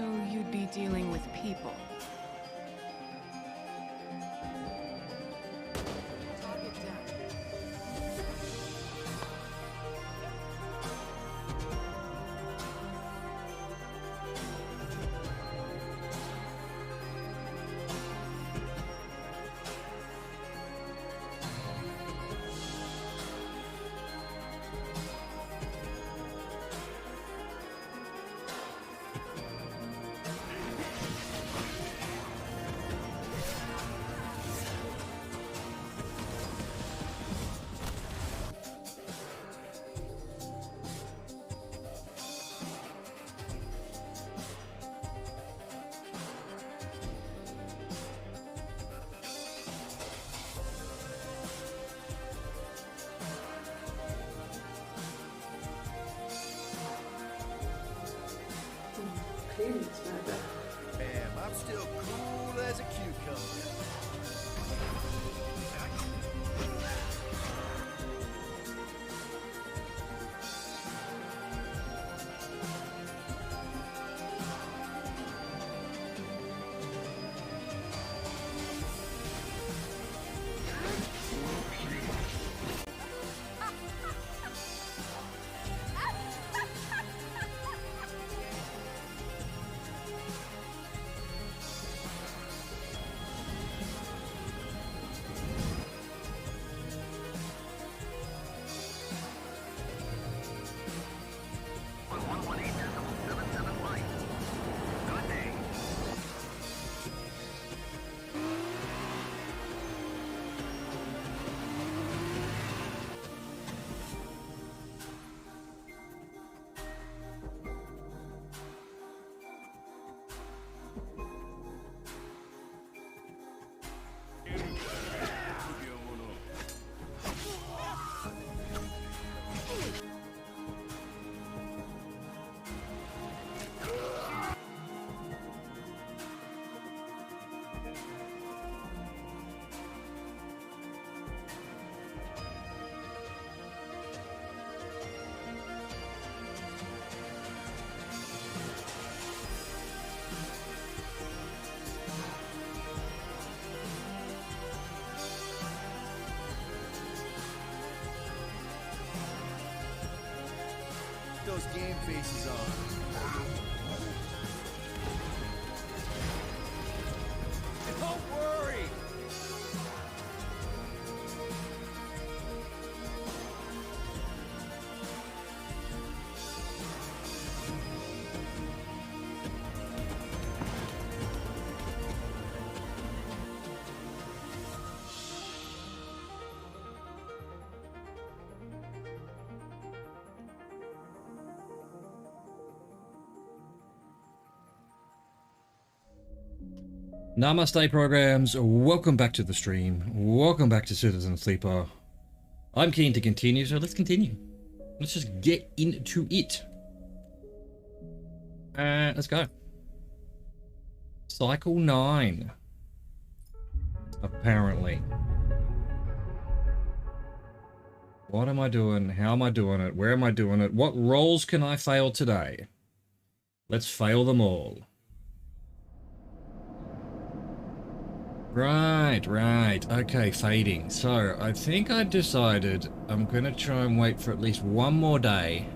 So you'd be dealing with people. Target down. Damn, I'm still cool as a cucumber. Those game faces on. Don't worry! Namaste programs, welcome back to the stream, welcome back to Citizen Sleeper. I'm keen to continue, so let's continue. Let's just get into it. Let's go. Cycle 9. Apparently. What am I doing? How am I doing it? Where am I doing it? What roles can I fail today? Let's fail them all. Right. Okay, fading. So, I think I decided I'm going to try and wait for at least one more day.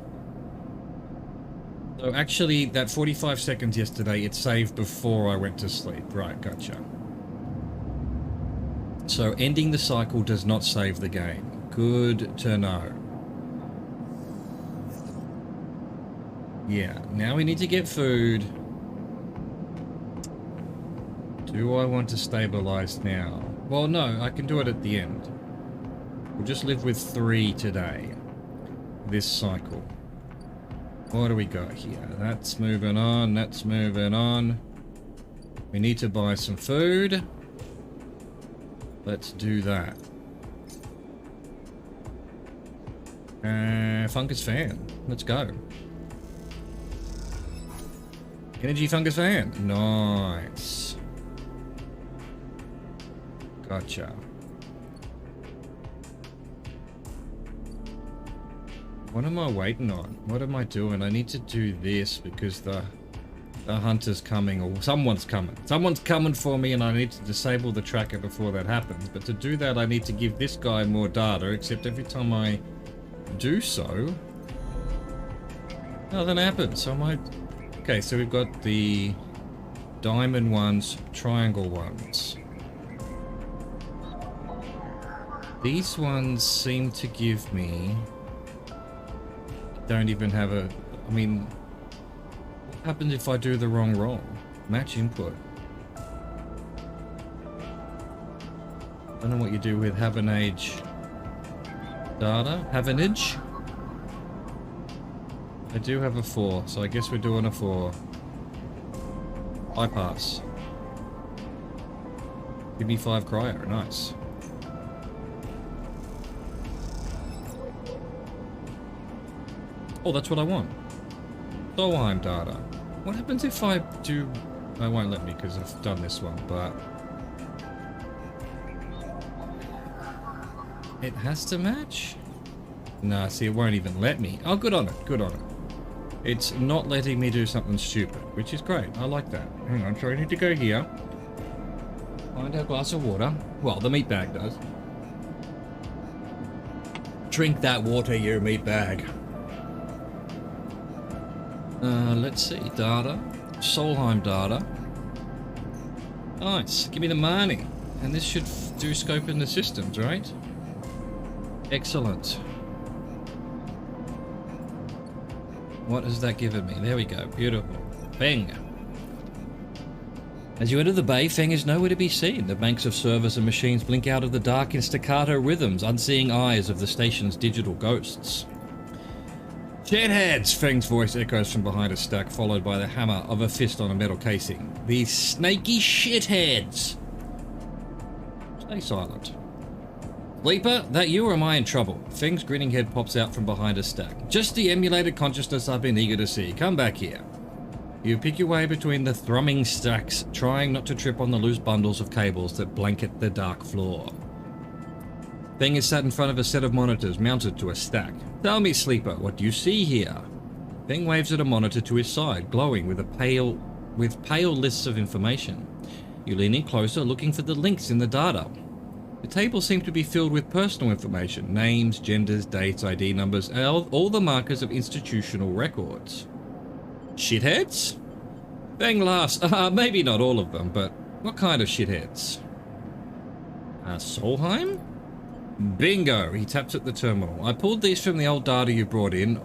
So, actually, that 45 seconds yesterday, it saved before I went to sleep. Right, gotcha. So, ending the cycle does not save the game. Good to know. Yeah, now we need to get food. Do I want to stabilize now? Well, no, I can do it at the end. We'll just live with 3 today. This cycle. What do we got here? That's moving on, that's moving on. We need to buy some food. Let's do that. Fungus fan. Let's go. Energy fungus fan. Nice. Gotcha. What am I waiting on? What am I doing? I need to do this because the a hunter's coming, or someone's coming. Someone's coming for me, and I need to disable the tracker before that happens. But to do that, I need to give this guy more data, except every time I do so, nothing happens. So I might... Okay, so we've got the diamond ones, triangle ones. These ones seem to give me... Don't even have a... I mean... What happens if I do the wrong roll? Match input. I don't know what you do with Havanage data. Havanage? I do have a 4, so I guess we're doing a 4. I pass. Give me 5 cryo. Nice. Oh, that's what I want. Solheim data. What happens if I do... I won't let me because I've done this one, but... It has to match? Nah, see, it won't even let me. Oh, good on it. Good on it. It's not letting me do something stupid, which is great. I like that. Hang on, so I need to go here. Find our glass of water. Well, the meat bag does. Drink that water, you meat bag. Let's see. Data. Solheim data. Nice. Give me the money. And this should do scope in the systems, right? Excellent. What has that given me? There we go. Beautiful. Feng. As you enter the bay, Feng is nowhere to be seen. The banks of servers and machines blink out of the dark in staccato rhythms, unseeing eyes of the station's digital ghosts. Shitheads! Feng's voice echoes from behind a stack, followed by the hammer of a fist on a metal casing. These snaky shitheads! Stay silent. Sleeper, that you or am I in trouble? Feng's grinning head pops out from behind a stack. Just the emulated consciousness I've been eager to see. Come back here. You pick your way between the thrumming stacks, trying not to trip on the loose bundles of cables that blanket the dark floor. Feng is sat in front of a set of monitors mounted to a stack. Tell me, Sleeper, what do you see here? Feng waves at a monitor to his side, glowing with pale lists of information. You lean in closer, looking for the links in the data. The tables seem to be filled with personal information, names, genders, dates, ID numbers, and all the markers of institutional records. Shitheads? Feng laughs. Maybe not all of them, but what kind of shitheads? Solheim? Bingo! He taps at the terminal. I pulled these from the old data you brought in.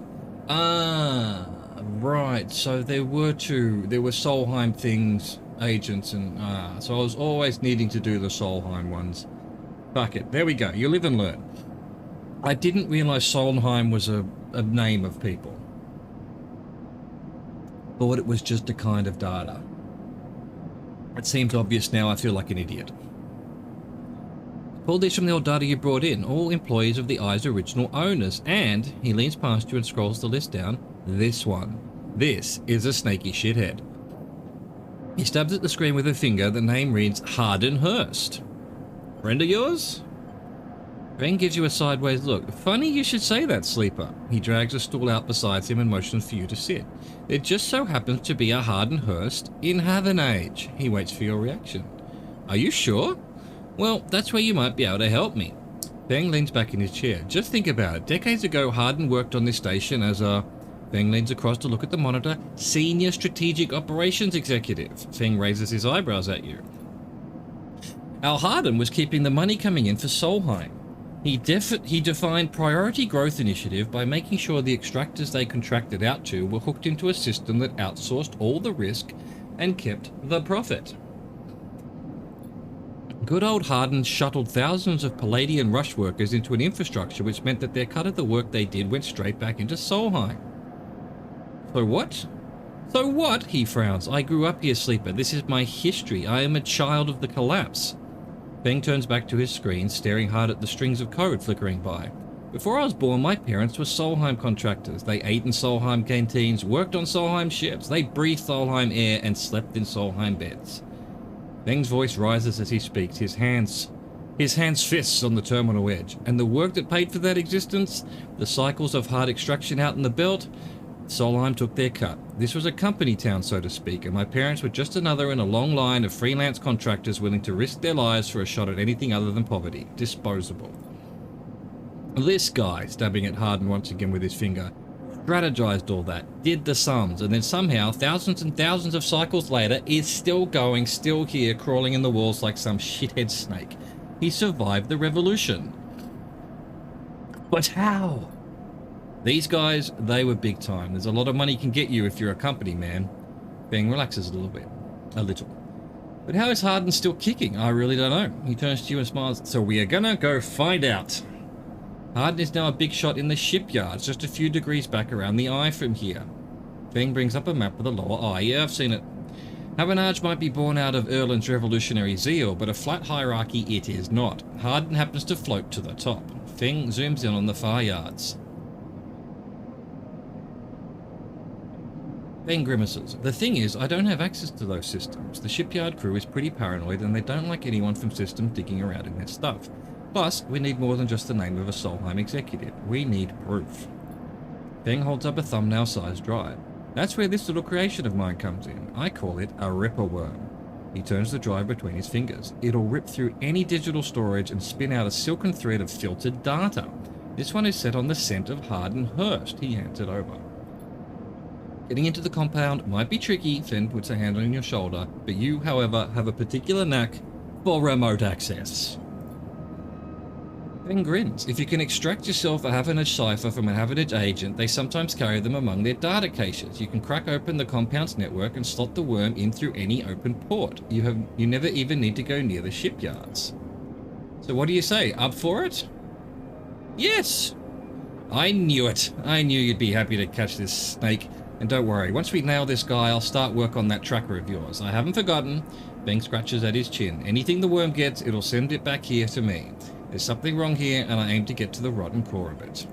Ah, right. So there were Solheim things, agents, and so I was always needing to do the Solheim ones. Fuck it. There we go. You live and learn. I didn't realize Solheim was a name of people. Thought it was just a kind of data. It seems obvious now. I feel like an idiot. Pulled these from the old data you brought in, all employees of the Eye's original owners, and he leans past you and scrolls the list down. This one. This is a snaky shithead. He stabs at the screen with a finger. The name reads Harden Hurst. Friend of yours? Feng gives you a sideways look. Funny you should say that, Sleeper. He drags a stool out beside him and motions for you to sit. There just so happens to be a Harden Hurst in Havanage. He waits for your reaction. Are you sure? Well, that's where you might be able to help me. Feng leans back in his chair. Just think about it. Decades ago, Harden worked on this station as a... Feng leans across to look at the monitor. Senior Strategic Operations Executive. Feng raises his eyebrows at you. Al Harden was keeping the money coming in for Solheim. He defined Priority Growth Initiative by making sure the extractors they contracted out to were hooked into a system that outsourced all the risk and kept the profit. Good old Harden shuttled thousands of Palladian rush workers into an infrastructure which meant that their cut of the work they did went straight back into Solheim. So what? So what? He frowns. I grew up here, Sleeper. This is my history. I am a child of the collapse. Feng turns back to his screen, staring hard at the strings of code flickering by. Before I was born, my parents were Solheim contractors. They ate in Solheim canteens, worked on Solheim ships, they breathed Solheim air, and slept in Solheim beds. Feng's voice rises as he speaks, his hands fists on the terminal edge. And the work that paid for that existence, the cycles of hard extraction out in the belt, Solheim took their cut. This was a company town, so to speak, and my parents were just another in a long line of freelance contractors willing to risk their lives for a shot at anything other than poverty. Disposable. This guy, stabbing at Harden once again with his finger, strategized all that, did the sums, and then somehow, thousands and thousands of cycles later, is still going, still here, crawling in the walls like some shithead snake. He survived the revolution. But how? These guys, they were big time. There's a lot of money can get you if you're a company man. Bang relaxes a little bit. A little. But how is Harden still kicking? I really don't know. He turns to you and smiles. So we are gonna go find out. Harden is now a big shot in the shipyards, just a few degrees back around the eye from here. Feng brings up a map of the lower eye. Yeah, I've seen it. Havanage might be born out of Erland's revolutionary zeal, but a flat hierarchy it is not. Harden happens to float to the top. Feng zooms in on the far yards. Feng grimaces. The thing is, I don't have access to those systems. The shipyard crew is pretty paranoid and they don't like anyone from systems digging around in their stuff. Plus, we need more than just the name of a Solheim executive. We need proof. Feng holds up a thumbnail-sized drive. That's where this little creation of mine comes in. I call it a ripper worm. He turns the drive between his fingers. It'll rip through any digital storage and spin out a silken thread of filtered data. This one is set on the scent of Harden Hurst. He hands it over. Getting into the compound might be tricky, Feng puts a hand on your shoulder, but you, however, have a particular knack for remote access. Feng grins. If you can extract yourself a Havanage cipher from a Havanage agent, they sometimes carry them among their data caches. You can crack open the compound's network and slot the worm in through any open port. You never even need to go near the shipyards. So what do you say? Up for it? Yes! I knew it. I knew you'd be happy to catch this snake. And don't worry, once we nail this guy, I'll start work on that tracker of yours. I haven't forgotten. Feng scratches at his chin. Anything the worm gets, it'll send it back here to me. There's something wrong here, and I aim to get to the rotten core of it.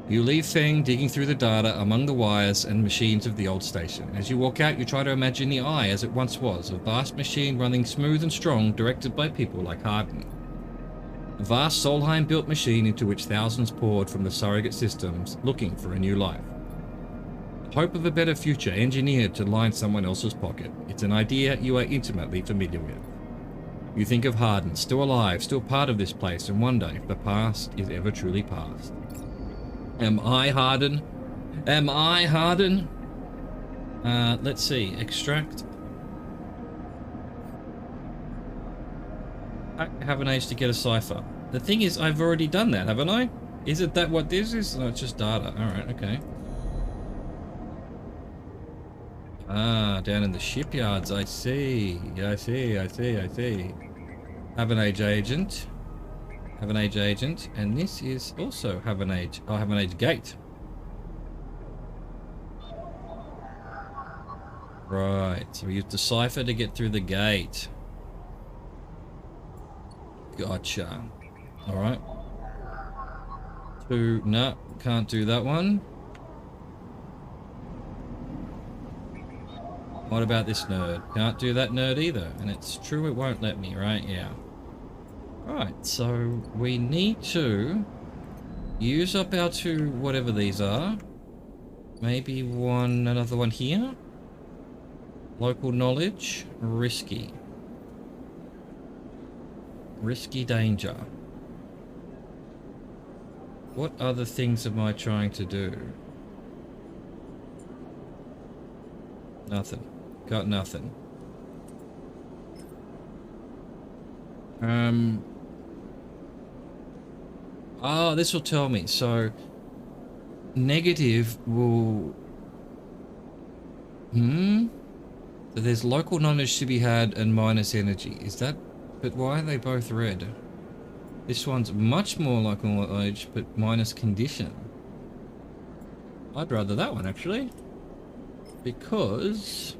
You leave Feng digging through the data among the wires and machines of the old station. As you walk out, you try to imagine the Eye as it once was, a vast machine running smooth and strong, directed by people like Harden. A vast Solheim-built machine into which thousands poured from the surrogate systems, looking for a new life. Hope of a better future engineered to line someone else's pocket. It's an idea you are intimately familiar with. You think of Harden, still alive, still part of this place, and wonder if the past is ever truly past. Am I Harden? Am I Harden? Let's see. Extract. I haven't aged to get a cipher. The thing is, I've already done that, haven't I? Is it that what this is? No, it's just data. Alright, okay. Ah, down in the shipyards, I see. I see. Havanage agent. Havanage agent. And this is also Havanage. Oh, Havanage gate. Right, so we use the cipher to get through the gate. Gotcha. Alright. No, can't do that one. What about this nerd? Can't do that nerd either. And it's true it won't let me, right? Yeah. Right, so we need to use up our two, whatever these are. Maybe another one here. Local knowledge. Risky. Risky danger. What other things am I trying to do? Nothing. Got nothing. Oh, this will tell me. So, negative will... So there's local knowledge to be had and minus energy. Is that... But why are they both red? This one's much more local knowledge, but minus condition. I'd rather that one, actually. Because...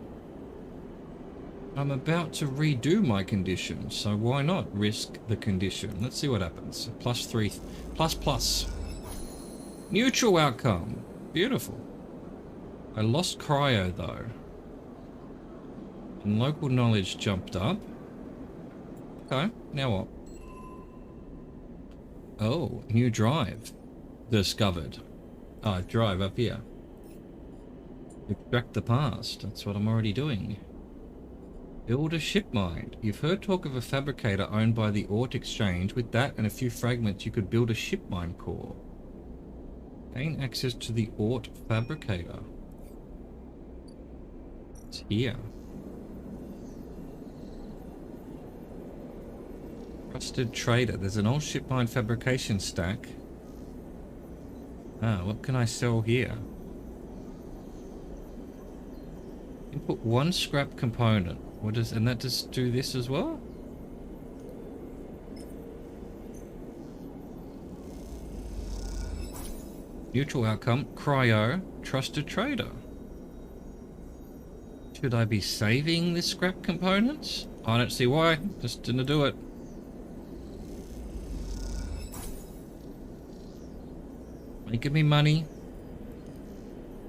I'm about to redo my condition, so why not risk the condition? Let's see what happens. +3, plus. Neutral outcome. Beautiful. I lost cryo though. And local knowledge jumped up. Okay, now what? Oh, new drive. Discovered. Oh, drive up here. Extract the past. That's what I'm already doing. Build a ship mine. You've heard talk of a fabricator owned by the Ort Exchange. With that and a few fragments, you could build a ship mine core. Gain access to the Ort fabricator. It's here. Trusted trader. There's an old ship mine fabrication stack. Ah, what can I sell here? Input one scrap component. What does, and that does do this as well? Neutral outcome. Cryo. Trusted trader. Should I be saving this scrap components? I don't see why. Just didn't do it. Making me money.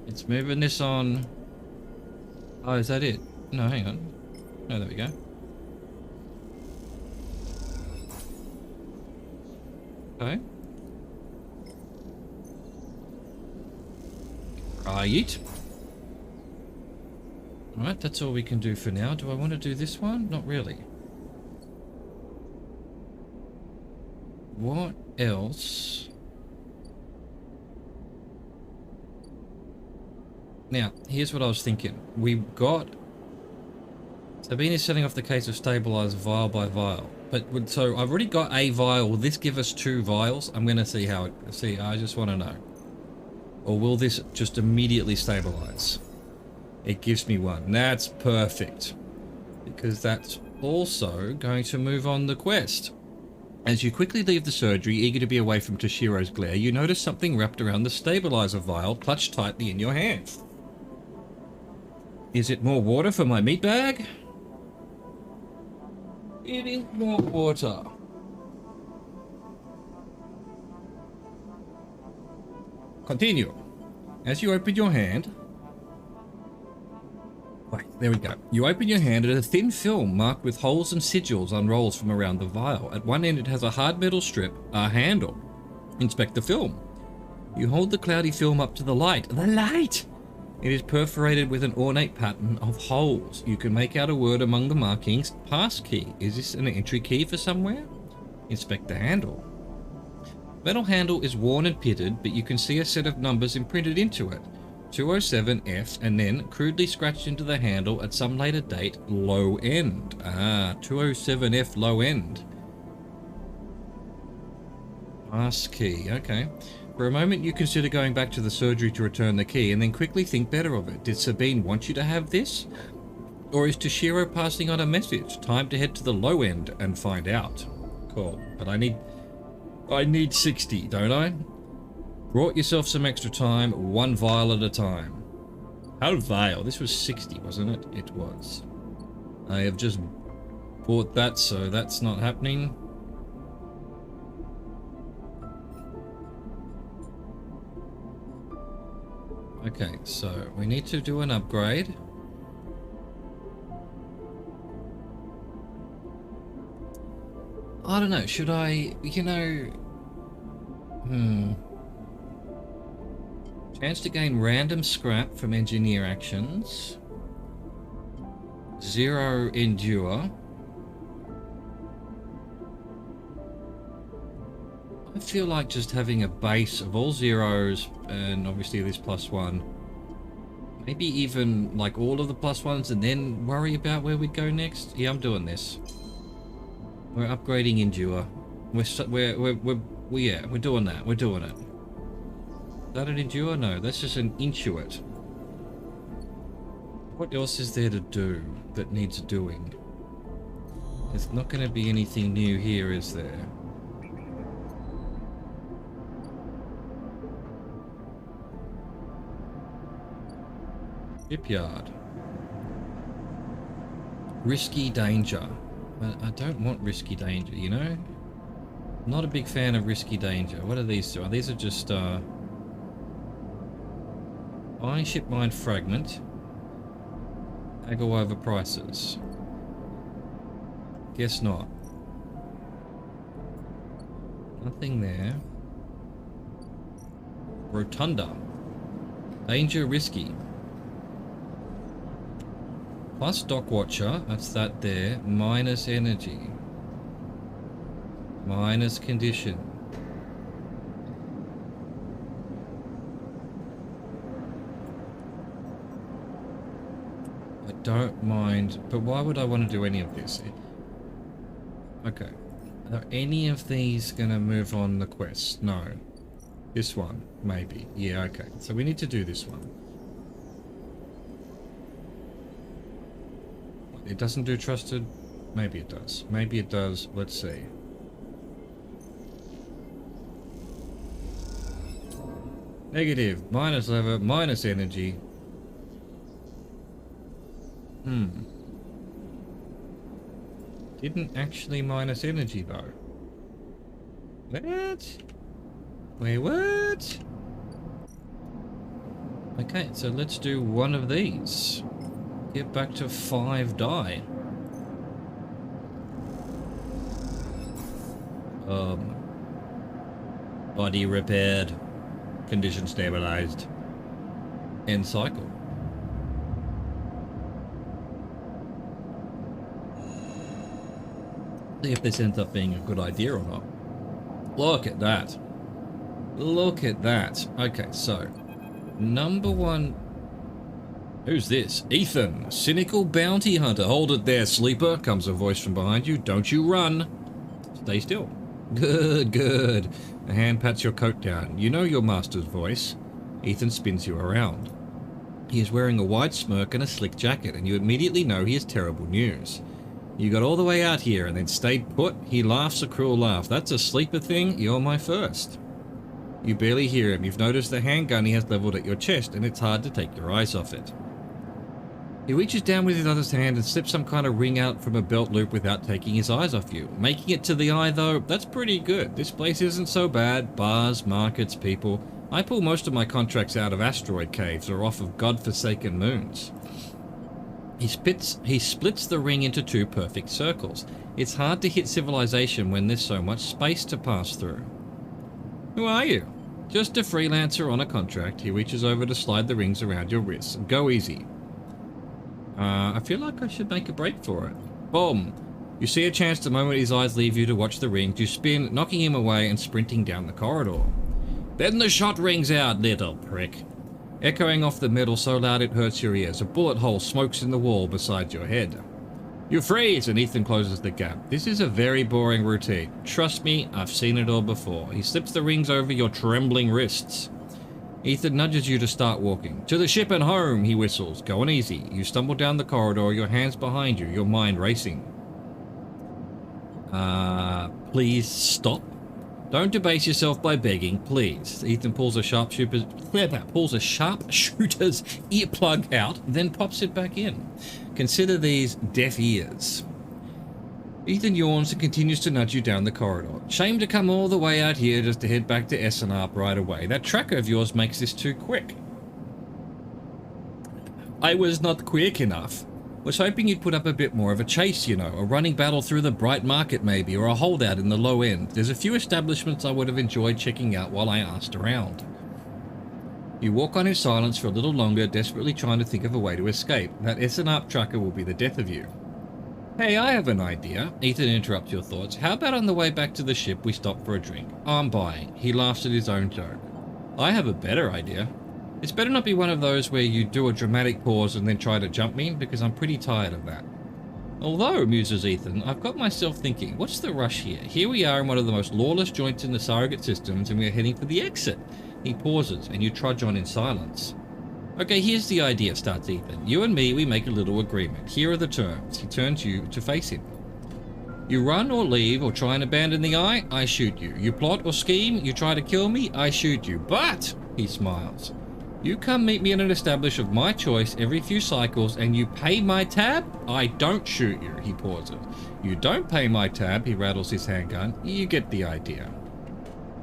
It's moving this on. Oh, is that it? No, hang on. Oh, there we go. Okay. Right. Alright, that's all we can do for now. Do I want to do this one? Not really. What else? Now, here's what I was thinking. We've got... Sabine is setting off the case of stabilized vial by vial. But, so I've already got a vial. Will this give us 2 vials? I'm going to see how it... See, I just want to know. Or will this just immediately stabilize? It gives me 1. That's perfect. Because that's also going to move on the quest. As you quickly leave the surgery, eager to be away from Toshiro's glare, you notice something wrapped around the stabilizer vial, clutched tightly in your hand. Is it more water for my meat bag? It is more water. Continue. As you open your hand... Wait, there we go. You open your hand and a thin film marked with holes and sigils unrolls from around the vial. At one end it has a hard metal strip, a handle. Inspect the film. You hold the cloudy film up to the light. The light! It is perforated with an ornate pattern of holes. You can make out a word among the markings. Passkey. Is this an entry key for somewhere? Inspect the handle. Metal handle is worn and pitted, but you can see a set of numbers imprinted into it. 207F, and then, crudely scratched into the handle at some later date, low end. Ah, 207F low end. Passkey, okay. For a moment you consider going back to the surgery to return the key, and then quickly think better of it. Did Sabine want you to have this? Or is Toshiro passing on a message? Time to head to the low end and find out. Cool, but I need 60, don't I? Brought yourself some extra time, 1 vial at a time. How vial? This was 60, wasn't it? It was. I have just bought that, so that's not happening. Okay, so we need to do an upgrade. I don't know, should I, you know... Chance to gain random scrap from engineer actions. 0 endure. I feel like just having a base of all zeros and obviously this +1. Maybe even like all of the +1s and then worry about where we'd go next. Yeah, I'm doing this. We're upgrading endure. We're doing that. We're doing it. Is that an endure? No, that's just an intuit. What else is there to do that needs doing? There's not going to be anything new here, is there? Shipyard. Risky danger. I don't want risky danger, you know? I'm not a big fan of risky danger. What are these two? These are just, buying ship mine fragment. Haggle over prices. Guess not. Nothing there. Rotunda. Danger risky. Plus Dock Watcher, that's that there. Minus energy. Minus condition. I don't mind, but why would I want to do any of this? Okay. Are any of these gonna move on the quest? No. This one, maybe. Yeah, okay. So we need to do this one. It doesn't do trusted? Maybe it does. Maybe it does. Let's see. Negative. Minus lever. Minus energy. Didn't actually minus energy though. What? Wait, what? Okay, so let's do one of these. Get back to 5 die. Body repaired. Condition stabilized. End cycle. See if this ends up being a good idea or not. Look at that. Look at that. Okay, so number one. Who's this? Ethan, cynical bounty hunter. Hold it there, sleeper, comes a voice from behind you. Don't you run. Stay still. Good, good. A hand pats your coat down. You know your master's voice. Ethan spins you around. He is wearing a wide smirk and a slick jacket, and you immediately know he has terrible news. You got all the way out here and then stayed put? He laughs a cruel laugh. That's a sleeper thing? You're my first. You barely hear him. You've noticed the handgun he has leveled at your chest, and it's hard to take your eyes off it. He reaches down with his other hand and slips some kind of ring out from a belt loop without taking his eyes off you. Making it to the eye, though, that's pretty good. This place isn't so bad. Bars, markets, people. I pull most of my contracts out of asteroid caves or off of godforsaken moons. He splits the ring into 2 perfect circles. It's hard to hit civilization when there's so much space to pass through. Who are you? Just a freelancer on a contract. He reaches over to slide the rings around your wrists. Go easy. I feel like I should make a break for it. Boom! You see a chance the moment his eyes leave you to watch the rings. You spin, knocking him away and sprinting down the corridor. Then the shot rings out, little prick. Echoing off the metal so loud it hurts your ears. A bullet hole smokes in the wall beside your head. You freeze, and Ethan closes the gap. This is a very boring routine. Trust me, I've seen it all before. He slips the rings over your trembling wrists. Ethan nudges you to start walking. To the ship and home, he whistles. Going easy. You stumble down the corridor, your hands behind you, your mind racing. Please stop. Don't debase yourself by begging, please. Ethan pulls a sharpshooter's earplug out, then pops it back in. Consider these deaf ears. Ethan yawns and continues to nudge you down the corridor. Shame to come all the way out here just to head back to SNARP right away. That tracker of yours makes this too quick. I was not quick enough. Was hoping you'd put up a bit more of a chase, you know. A running battle through the bright market maybe, or a holdout in the low end. There's a few establishments I would have enjoyed checking out while I asked around. You walk on in silence for a little longer, desperately trying to think of a way to escape. That SNARP tracker will be the death of you. Hey, I have an idea. Ethan interrupts your thoughts. How about on the way back to the ship we stop for a drink? I'm buying. He laughs at his own joke. I have a better idea. It's better not be one of those where you do a dramatic pause and then try to jump me, because I'm pretty tired of that. Although, muses Ethan, I've got myself thinking, what's the rush here? Here we are in one of the most lawless joints in the surrogate systems and we're heading for the exit. He pauses and you trudge on in silence. Okay, here's the idea, starts Ethan. You and me, we make a little agreement. Here are the terms. He turns you to face him. You run or leave or try and abandon the eye, I shoot you. You plot or scheme, you try to kill me, I shoot you. But, he smiles, you come meet me in an establishment of my choice every few cycles and you pay my tab, I don't shoot you. He pauses. You don't pay my tab, he rattles his handgun. You get the idea.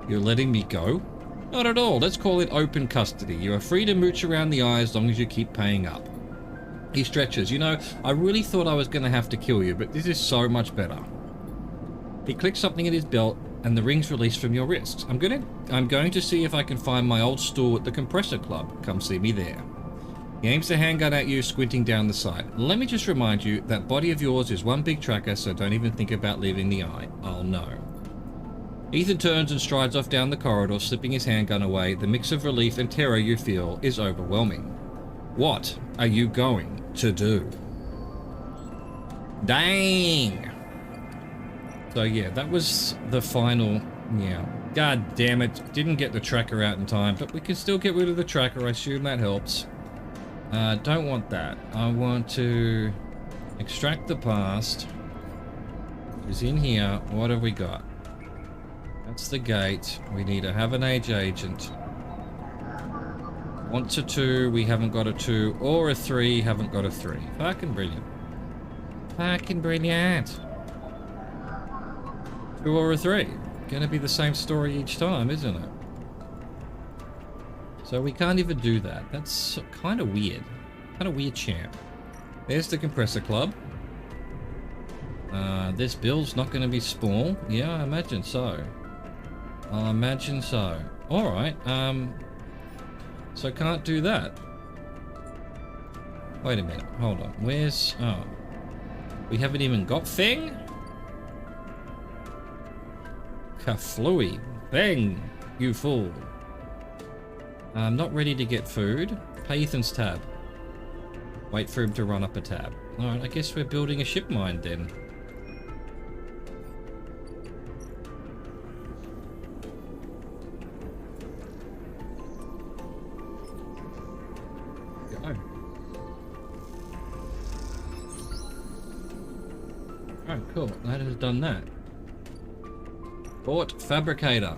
You're letting me go? Not at all. Let's call it open custody. You are free to mooch around the eye as long as you keep paying up. He stretches. You know, I really thought I was going to have to kill you, but this is so much better. He clicks something in his belt and the rings release from your wrists. I'm going to see if I can find my old stool at the compressor club. Come see me there. He aims the handgun at you, squinting down the sight. Let me just remind you, that body of yours is one big tracker, so don't even think about leaving the eye. I'll know. Ethan turns and strides off down the corridor, slipping his handgun away. The mix of relief and terror you feel is overwhelming. What are you going to do? Dang! So yeah, that was the final... Yeah. God damn it. Didn't get the tracker out in time, but we can still get rid of the tracker. I assume that helps. Don't want that. I want to extract the past. It's in here. What have we got? That's the gate. We need to have an age agent. Wants a 2. We haven't got a 2. Or a 3. Haven't got a 3. Fucking brilliant. Fucking brilliant. 2 or a 3. Gonna be the same story each time, isn't it? So we can't even do that. That's kind of weird. Kind of weird, champ. There's the compressor club. This bill's not going to be small. Yeah, I imagine so. I imagine so. Alright, so can't do that. Wait a minute, hold on. Where's... Oh. We haven't even got thing? Kaflooey. Bang, you fool. I'm not ready to get food. Pay Ethan's tab. Wait for him to run up a tab. Alright, I guess we're building a ship mine then. Go. Alright, cool. That has done that. Port fabricator.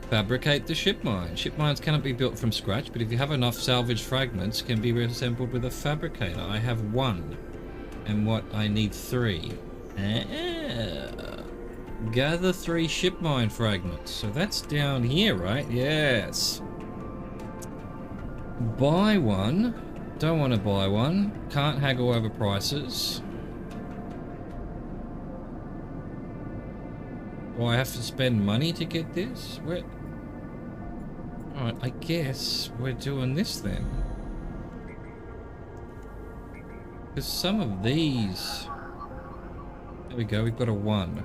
Fabricate the ship mine. Ship mines cannot be built from scratch, but if you have enough salvaged fragments, can be reassembled with a fabricator. I have 1. And what? I need 3. Gather 3 ship mine fragments. So that's down here, right? Yes. Buy 1. Don't want to buy 1. Can't haggle over prices. Do I have to spend money to get this? Where? Alright, I guess we're doing this then. Because some of these... There we go, we've got a 1.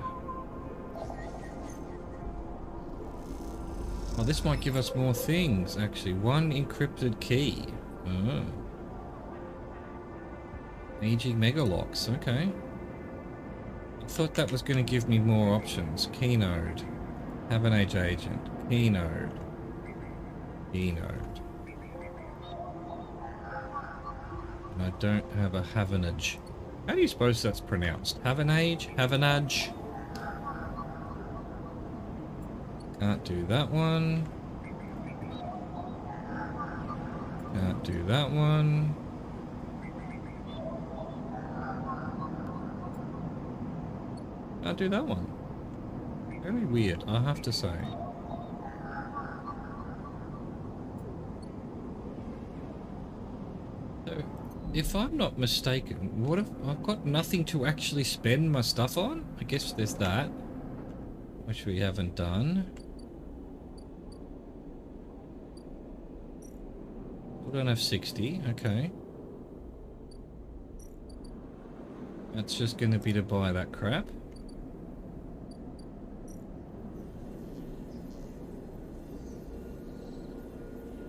Oh, this might give us more things, actually. 1 encrypted key. Oh. Aging megalocks, okay. I thought that was going to give me more options. Keynode. Have an age agent. Keynode. Keynode. And I don't have a Havanage. How do you suppose that's pronounced? Havanage? Havanage? Can't do that one. Can't do that one. Can't do that one. Very weird, I have to say. So, if I'm not mistaken, what if I've got nothing to actually spend my stuff on? I guess there's that, which we haven't done. We don't have 60, okay. That's just going to be to buy that crap.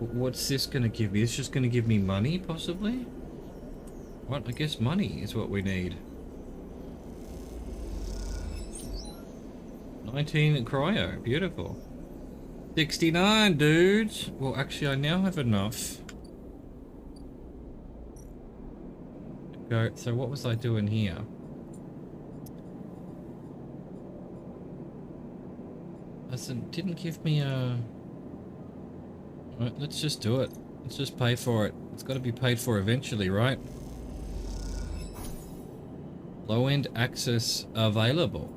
What's this going to give me? It's just going to give me money, possibly? What? I guess money is what we need. 19 cryo. Beautiful. 69, dudes. Well, actually, I now have enough. Go. So what was I doing here? Didn't give me a... Right, let's just do it. Let's just pay for it. It's got to be paid for eventually, right? Low-end access available.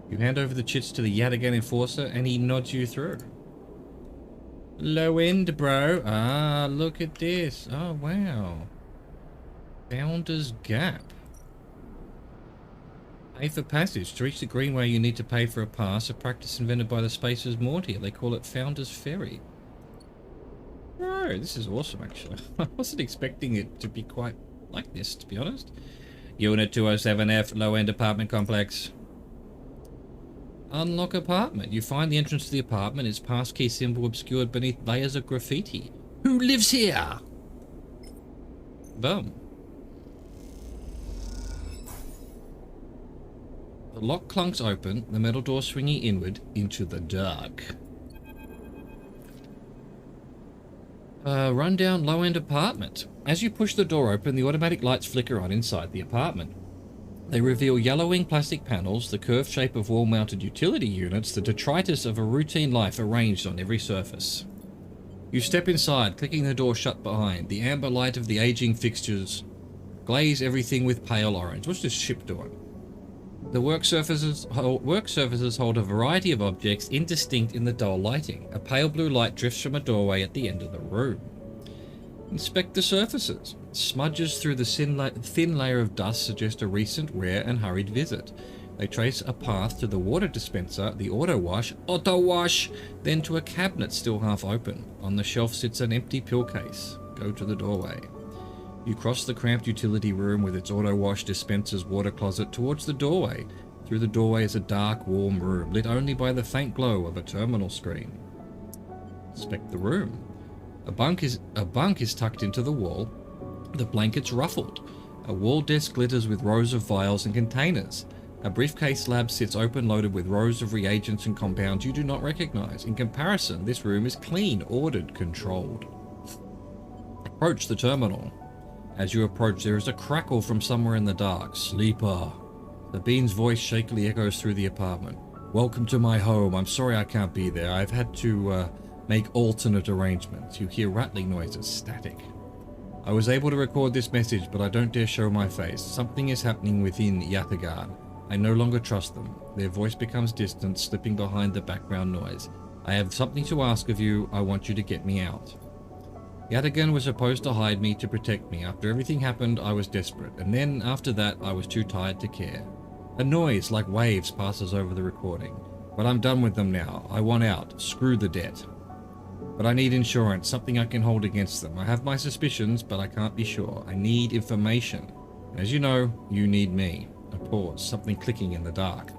You hand over the chits to the Yadigan Enforcer and he nods you through. Low end, bro. Ah, look at this. Oh, wow. Founder's Gap. Pay for passage. To reach the Greenway, you need to pay for a pass, a practice invented by the Spacers Mortier. They call it Founder's Ferry. Oh, this is awesome, actually. I wasn't expecting it to be quite like this, to be honest. Unit 207F, low-end apartment complex. Unlock apartment. You find the entrance to the apartment. Its passkey symbol obscured beneath layers of graffiti. Who lives here? Boom. The lock clunks open, the metal door swinging inward into the dark. Rundown low-end apartment. As you push the door open, the automatic lights flicker on inside the apartment. They reveal yellowing plastic panels, the curved shape of wall-mounted utility units, the detritus of a routine life arranged on every surface. You step inside, clicking the door shut behind. The amber light of the aging fixtures glaze everything with pale orange. What's this ship doing? The work surfaces hold a variety of objects indistinct in the dull lighting. A pale blue light drifts from a doorway at the end of the room. Inspect the surfaces. Smudges through the thin layer of dust suggest a recent, rare and hurried visit. They trace a path to the water dispenser, the auto wash, then to a cabinet still half open. On the shelf sits an empty pill case. Go to the doorway. You cross the cramped utility room with its auto wash, dispensers, water closet towards the doorway. Through the doorway is a dark, warm room, lit only by the faint glow of a terminal screen. Inspect the room. A bunk is tucked into the wall. The blanket's ruffled. A wall desk glitters with rows of vials and containers. A briefcase lab sits open, loaded with rows of reagents and compounds you do not recognize. In comparison, this room is clean, ordered, controlled. Approach the terminal. As you approach, there is a crackle from somewhere in the dark. Sleeper. Sabine's voice shakily echoes through the apartment. Welcome to my home. I'm sorry I can't be there. I've had to make alternate arrangements. You hear rattling noises, static. I was able to record this message, but I don't dare show my face. Something is happening within Yataghan. I no longer trust them. Their voice becomes distant, slipping behind the background noise. I have something to ask of you. I want you to get me out. Yataghan was supposed to hide me to protect me. After everything happened, I was desperate. And then, after that, I was too tired to care. A noise like waves passes over the recording. But I'm done with them now. I want out. Screw the debt. But I need insurance, something I can hold against them. I have my suspicions, but I can't be sure. I need information. As you know, you need me. A pause, something clicking in the dark.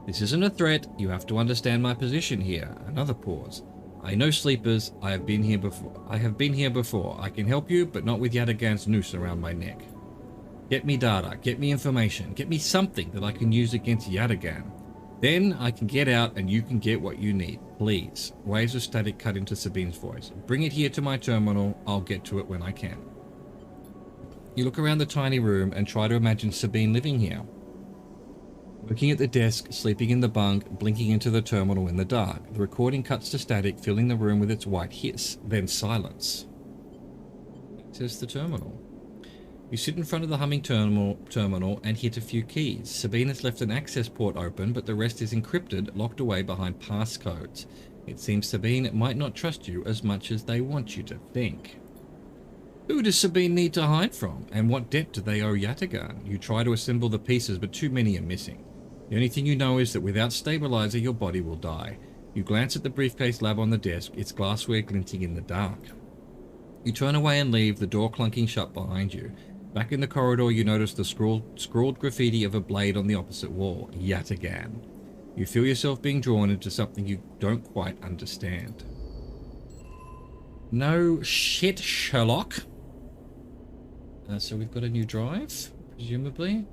This isn't a threat. You have to understand my position here. Another pause. I know sleepers. I have been here before. I can help you, but not with Yataghan's noose around my neck. Get me data. Get me information. Get me something that I can use against Yataghan. Then I can get out and you can get what you need. Please. Waves of static cut into Sabine's voice. Bring it here to my terminal. I'll get to it when I can. You look around the tiny room and try to imagine Sabine living here. Looking at the desk, sleeping in the bunk, blinking into the terminal in the dark. The recording cuts to static, filling the room with its white hiss, then silence. Says the terminal. You sit in front of the humming terminal and hit a few keys. Sabine has left an access port open, but the rest is encrypted, locked away behind passcodes. It seems Sabine might not trust you as much as they want you to think. Who does Sabine need to hide from? And what debt do they owe Yataghan? You try to assemble the pieces, but too many are missing. The only thing you know is that without stabilizer, your body will die. You glance at the briefcase lab on the desk, its glassware glinting in the dark. You turn away and leave, the door clunking shut behind you. Back in the corridor, you notice the scrawled graffiti of a blade on the opposite wall. Yataghan. You feel yourself being drawn into something you don't quite understand. No shit, Sherlock. So we've got a new drive, presumably.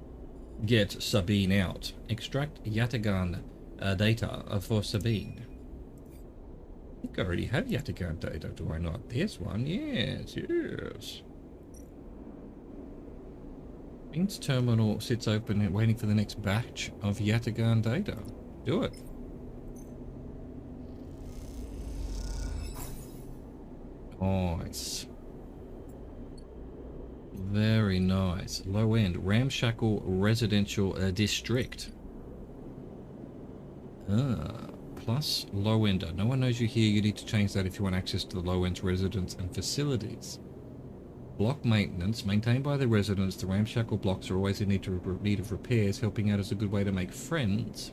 Get Sabine out. Extract Yataghan data for Sabine. I think I already have Yataghan data, do I not? There's one. Yes, yes. Sabine's terminal sits open and waiting for the next batch of Yataghan data. Do it. Nice. Very nice. Low end. Ramshackle residential district. Plus low ender. No one knows you here. You need to change that if you want access to the low end's residents and facilities. Block maintenance. Maintained by the residents. The ramshackle blocks are always in need of repairs. Helping out is a good way to make friends.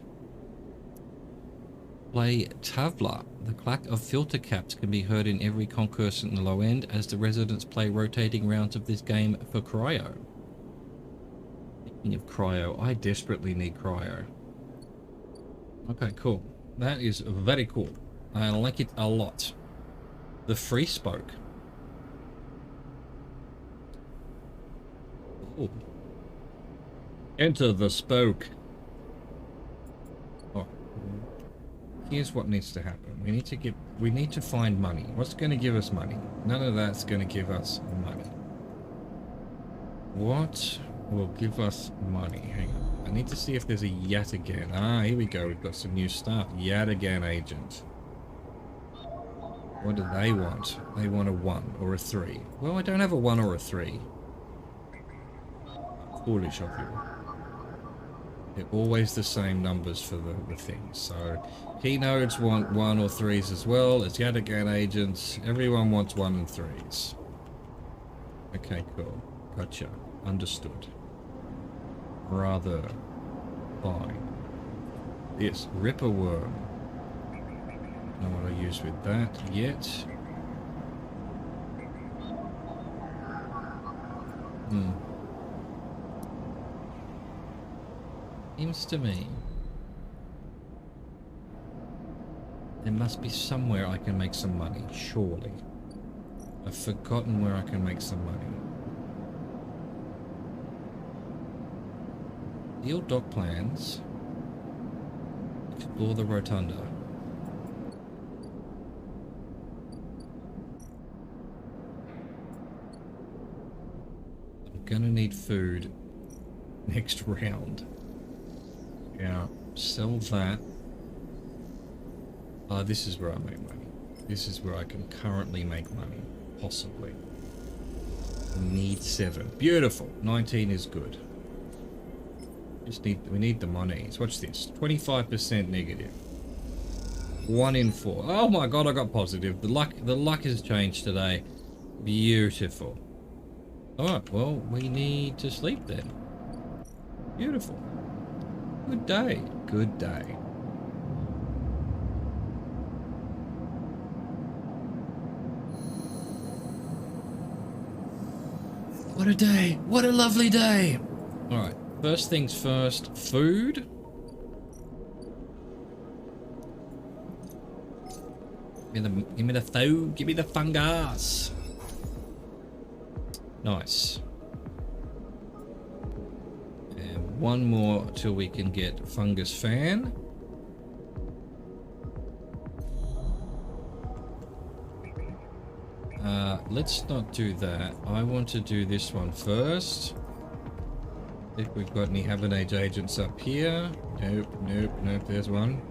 Play Tavla. The clack of filter caps can be heard in every concourse in the low end as the residents play rotating rounds of this game for cryo. Speaking of cryo, I desperately need cryo. Okay, cool. That is very cool. I like it a lot. The free spoke. Oh. Enter the spoke. Oh. Here's what needs to happen. We need to find money. What's going to give us money? None of that's going to give us money. What will give us money? Hang on. I need to see if there's a yet again. Ah, here we go. We've got some new stuff. Yet again agent. What do they want? They want a 1 or a 3. Well, I don't have a 1 or a 3. Foolish of you. They're always the same numbers for the things. So, key nodes want 1 or 3s as well. It's yet again agents. Everyone wants 1 and 3s. Okay, cool. Gotcha. Understood. Rather fine. Yes, Ripper Worm. Know what I use with that yet. Seems to me there must be somewhere I can make some money, surely. I've forgotten where I can make some money. Deal dock plans. Explore the rotunda. I'm gonna need food next round. Yeah, sell that. This is where I make money. This is where I can currently make money, possibly. Need 7. Beautiful. 19 is good. We need the monies. Watch this. 25% negative. 1 in 4. Oh my god, I got positive. The luck has changed today. Beautiful. Alright, well, we need to sleep then. Beautiful. Good day. Good day. What a day. What a lovely day. Alright, first things first. Food. Give me the food. Give me the fungus. Nice. And one more till we can get fungus fan. Let's not do that. I want to do this one first. If we've got any Habanage agents up here. Nope, nope, nope. There's one.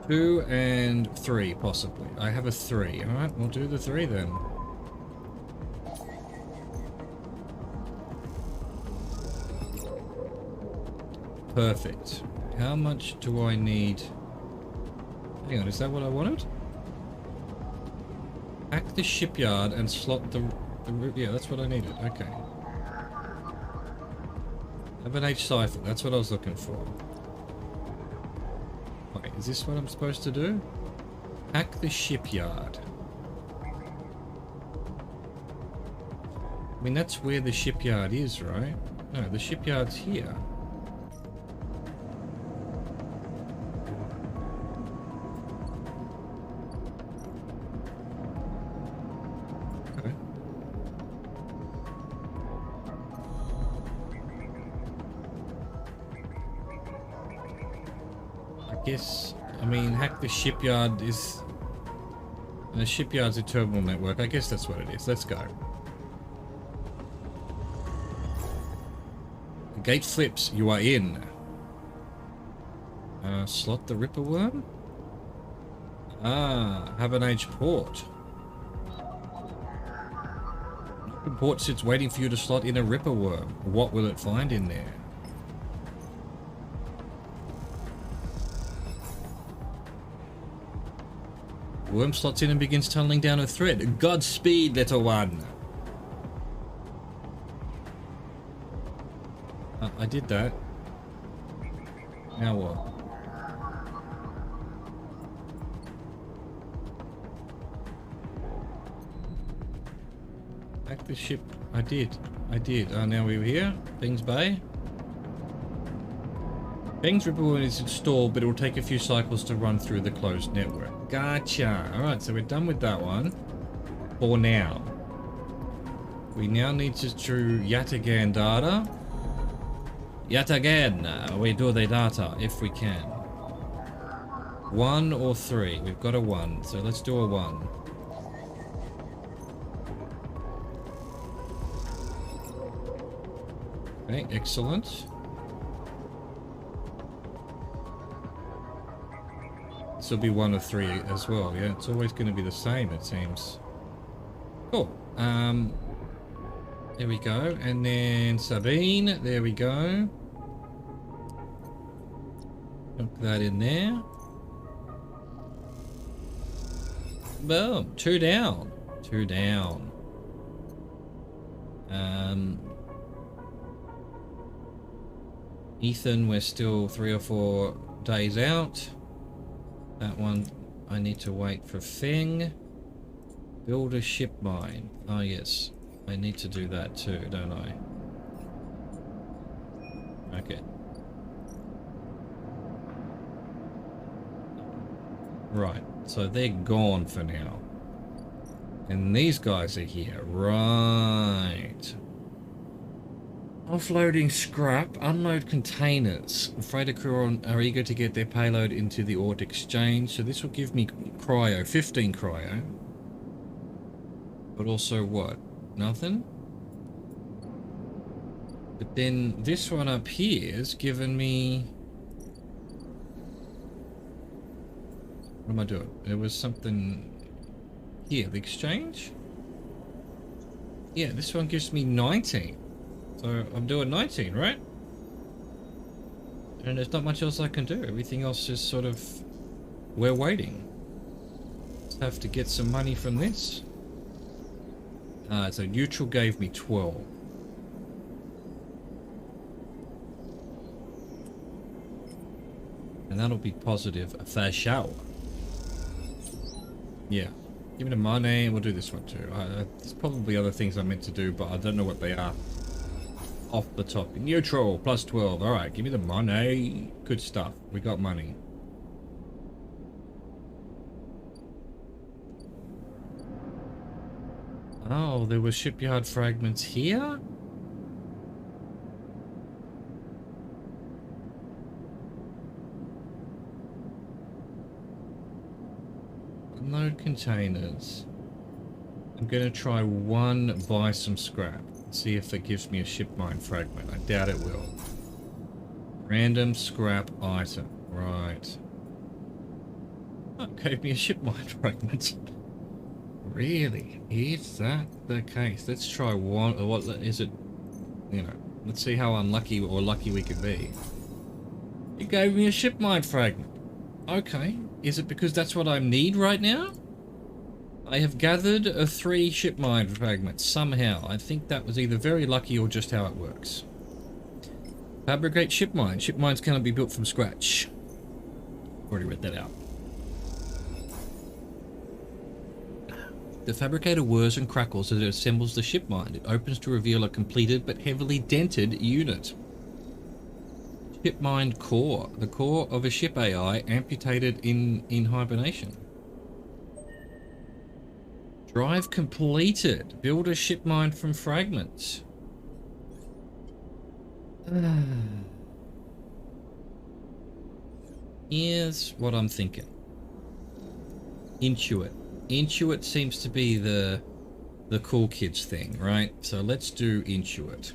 2 and 3, possibly. I have a 3. Alright, we'll do the 3 then. Perfect. How much do I need? Hang on, is that what I wanted? Hack the shipyard and slot the yeah, that's what I needed. Okay. Have an H cipher. That's what I was looking for. Wait, is this what I'm supposed to do? Hack the shipyard. I mean, that's where the shipyard is, right? No, the shipyard's here. Yes, I mean, hack the shipyard is... The shipyard's a terminal network. I guess that's what it is. Let's go. The gate flips. You are in. Slot the Ripper Worm? Ah, Habanage Port. The port sits waiting for you to slot in a Ripper Worm. What will it find in there? Worm slots in and begins tunneling down a thread. Godspeed, little one. I did that. Now what? Hack the ship. I did. Now we're here. Bing's Bay. Bing's Ripple is installed, but it will take a few cycles to run through the closed network. Gotcha. Alright, so we're done with that one. For now. We now need to do yet again data. Yet again, we do the data if we can. 1 or 3. We've got a 1, so let's do a 1. Okay, excellent. This will be 1 or 3 as well. Yeah, it's always going to be the same, it seems. Cool. There we go. And then Sabine. There we go. Put that in there. Boom. 2 down. 2 down. Ethan, we're still 3 or 4 days out. That one, I need to wait for Feng. Build a ship mine. Oh yes, I need to do that too, don't I? Okay. Right, so they're gone for now. And these guys are here. Right. Offloading scrap, unload containers. Freighter crew are eager to get their payload into the Ort exchange, so this will give me cryo, 15 cryo. But also what? Nothing? But then this one up here has given me... What am I doing? There was something here, the exchange? Yeah, this one gives me 19. So I'm doing 19, right? And there's not much else I can do. Everything else is sort of... We're waiting. Just have to get some money from this. So neutral gave me 12. And that'll be positive for sure. Yeah. Give me the money, we'll do this one too. There's probably other things I meant to do, but I don't know what they are. Off the top. Neutral, plus 12. Alright, give me the money. Good stuff. We got money. Oh, there were shipyard fragments here? Unload containers. I'm gonna try one, buy some scrap. See if it gives me a ship mine fragment. I doubt it will. Random scrap item. Right. Oh, it gave me a ship mine fragment. Really? Is that the case? Let's try one. What is it? You know, let's see how unlucky or lucky we could be. It gave me a ship mine fragment. Okay. Is it because that's what I need right now? I have gathered 3 ship mine fragments somehow. I think that was either very lucky or just how it works. Fabricate ship mine. Ship mines cannot be built from scratch. Already read that out. The fabricator whirs and crackles as it assembles the ship mine. It opens to reveal a completed but heavily dented unit. Ship mine core. The core of a ship AI amputated in hibernation. Drive completed. Build a ship mine from fragments. Here's what I'm thinking. Intuit. Intuit seems to be the cool kids thing, right? So let's do Intuit.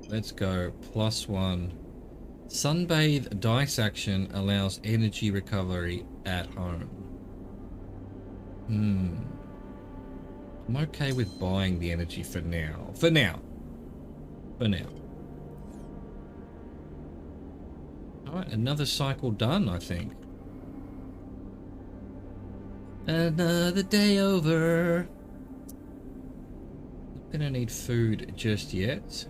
Let's go +1. Sunbathe dice action allows energy recovery at home. I'm okay with buying the energy for now. For now. Alright, another cycle done, I think. Another day over. Not gonna need food just yet.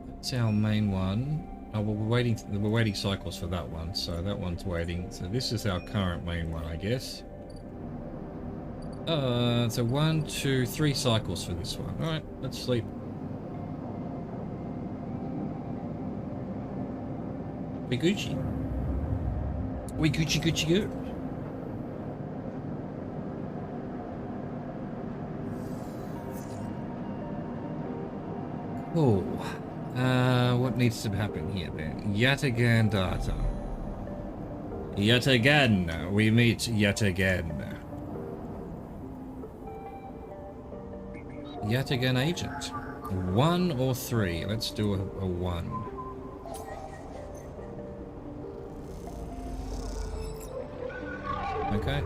That's our main one. Oh, well, we're waiting cycles for that one, so that one's waiting. So this is our current main one, I guess. So 1, 2, 3 cycles for this one. Alright, let's sleep. We Gucci. We Gucci Gucci Goo. Oh, what needs to happen here then? Yet again, data. Yet again, we meet yet again. Yet again, agent. 1 or 3? Let's do a 1. Okay.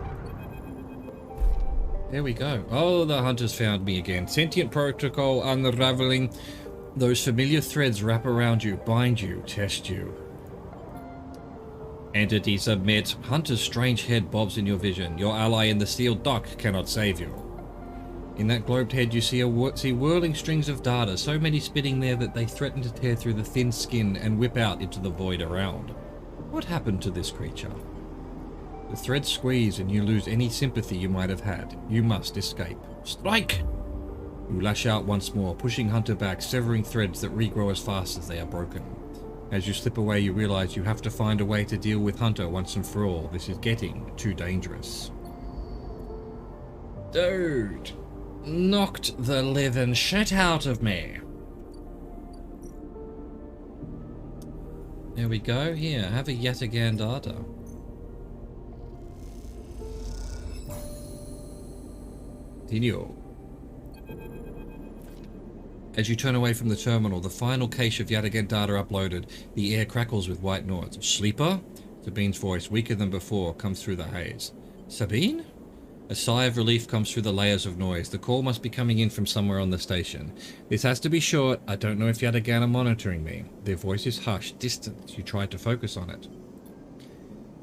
There we go. Oh, the hunters found me again. Sentient protocol unraveling. Those familiar threads wrap around you, bind you, test you. Entity submit. Hunter's strange head bobs in your vision. Your ally in the sealed dock cannot save you. In that globed head you see whirling strings of data, so many spinning there that they threaten to tear through the thin skin and whip out into the void around. What happened to this creature? The threads squeeze and you lose any sympathy you might have had. You must escape. Strike! You lash out once more, pushing Hunter back, severing threads that regrow as fast as they are broken. As you slip away, you realize you have to find a way to deal with Hunter once and for all. This is getting too dangerous. Dude! Knocked the living shit out of me! There we go. Here, have a yet again data. Continue. As you turn away from the terminal, the final cache of yet again data uploaded, the air crackles with white noise. Sleeper? Sabine's voice, weaker than before, comes through the haze. Sabine? A sigh of relief comes through the layers of noise. The call must be coming in from somewhere on the station. This has to be short. I don't know if yet again are monitoring me. Their voice is hushed, distant. You try to focus on it.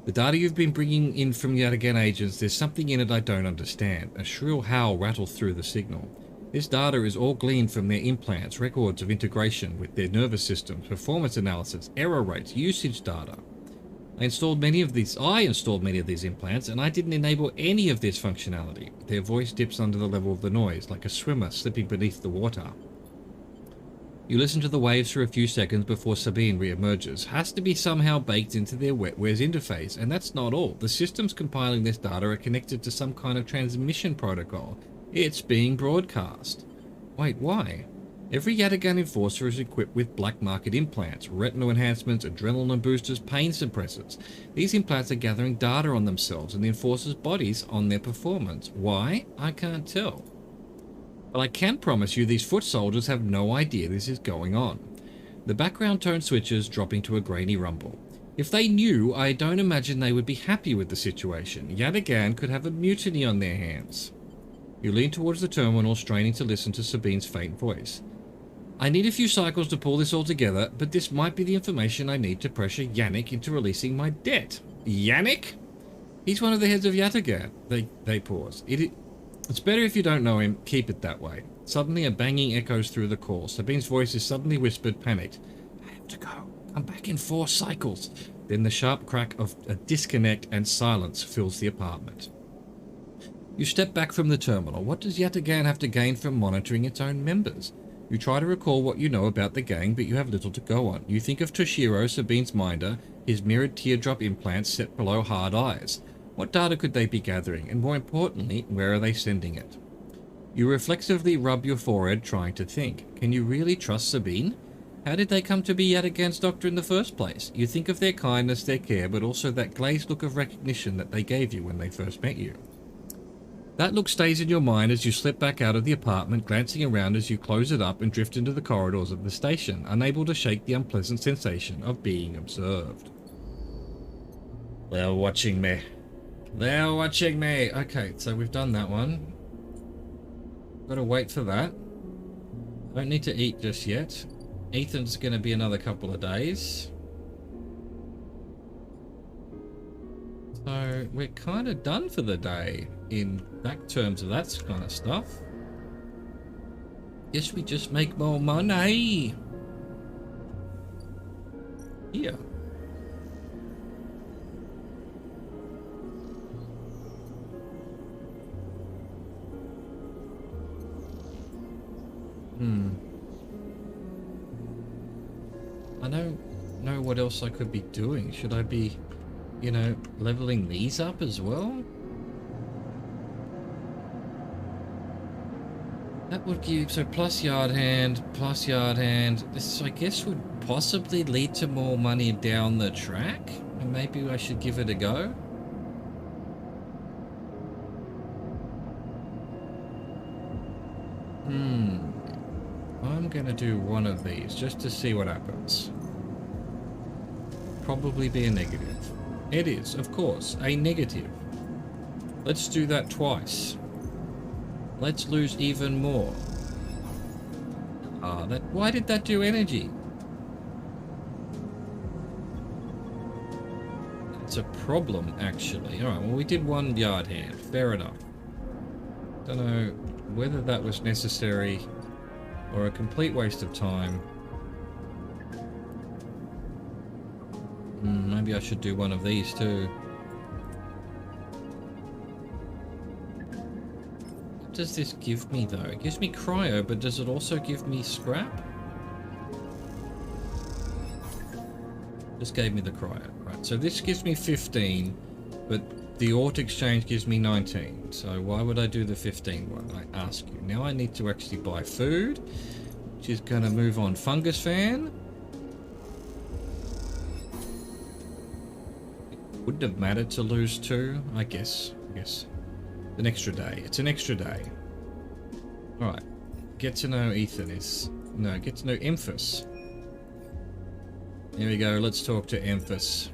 The data you've been bringing in from yet again agents, there's something in it I don't understand. A shrill howl rattles through the signal. This data is all gleaned from their implants, records of integration with their nervous systems, performance analysis, error rates, usage data. I installed many of these implants, and I didn't enable any of this functionality. Their voice dips under the level of the noise, like a swimmer slipping beneath the water. You listen to the waves for a few seconds before Sabine re-emerges. Has to be somehow baked into their wetwares interface, and that's not all. The systems compiling this data are connected to some kind of transmission protocol. It's being broadcast. Wait, why? Every yet again enforcer is equipped with black market implants, retinal enhancements, adrenaline boosters, pain suppressors. These implants are gathering data on themselves and the enforcers' bodies on their performance. Why? I can't tell. But I can promise you these foot soldiers have no idea this is going on. The background tone switches, dropping to a grainy rumble. If they knew, I don't imagine they would be happy with the situation. Yet again could have a mutiny on their hands. You lean towards the terminal, straining to listen to Sabine's faint voice. I need a few cycles to pull this all together, but this might be the information I need to pressure Yannick into releasing my debt. Yannick? He's one of the heads of Yatagan. They pause. It's better if you don't know him. Keep it that way. Suddenly a banging echoes through the call. Sabine's voice is suddenly whispered, panicked. I have to go. Come back in 4 cycles. Then the sharp crack of a disconnect and silence fills the apartment. You step back from the terminal. What does Yatagan have to gain from monitoring its own members? You try to recall what you know about the gang, but you have little to go on. You think of Toshiro, Sabine's minder, his mirrored teardrop implants set below hard eyes. What data could they be gathering, and more importantly, where are they sending it? You reflexively rub your forehead, trying to think. Can you really trust Sabine? How did they come to be Yatagan's doctor in the first place? You think of their kindness, their care, but also that glazed look of recognition that they gave you when they first met you. That look stays in your mind as you slip back out of the apartment, glancing around as you close it up and drift into the corridors of the station, unable to shake the unpleasant sensation of being observed. They're watching me. They're watching me. Okay, so we've done that one. Gotta wait for that. Don't need to eat just yet. Ethan's gonna be another couple of days. So we're kind of done for the day in back terms of that kind of stuff. Guess we just make more money. here? I don't know what else I could be doing. Should I be, you know, leveling these up as well? That would give, so plus yard hand. This, I guess, would possibly lead to more money down the track. And maybe I should give it a go. I'm gonna do one of these just to see what happens. Probably be a negative. It is, of course, a negative. Let's do that twice. Let's lose even more. Why did that do energy? It's a problem, actually. Alright, well, we did one yard hand. Fair enough. Don't know whether that was necessary or a complete waste of time. Maybe I should do one of these too. What does this give me though? It gives me cryo, but does it also give me scrap? Just gave me the cryo. Right, so this gives me 15, but the Auto exchange gives me 19. So why would I do the 15 one? I ask you. Now I need to actually buy food, which is going to move on Fungus Fan. It wouldn't have mattered to lose 2, I guess. An extra day. It's an extra day. Alright. Get to know Ethan is... No, get to know Emphas. Here we go. Let's talk to Emphas.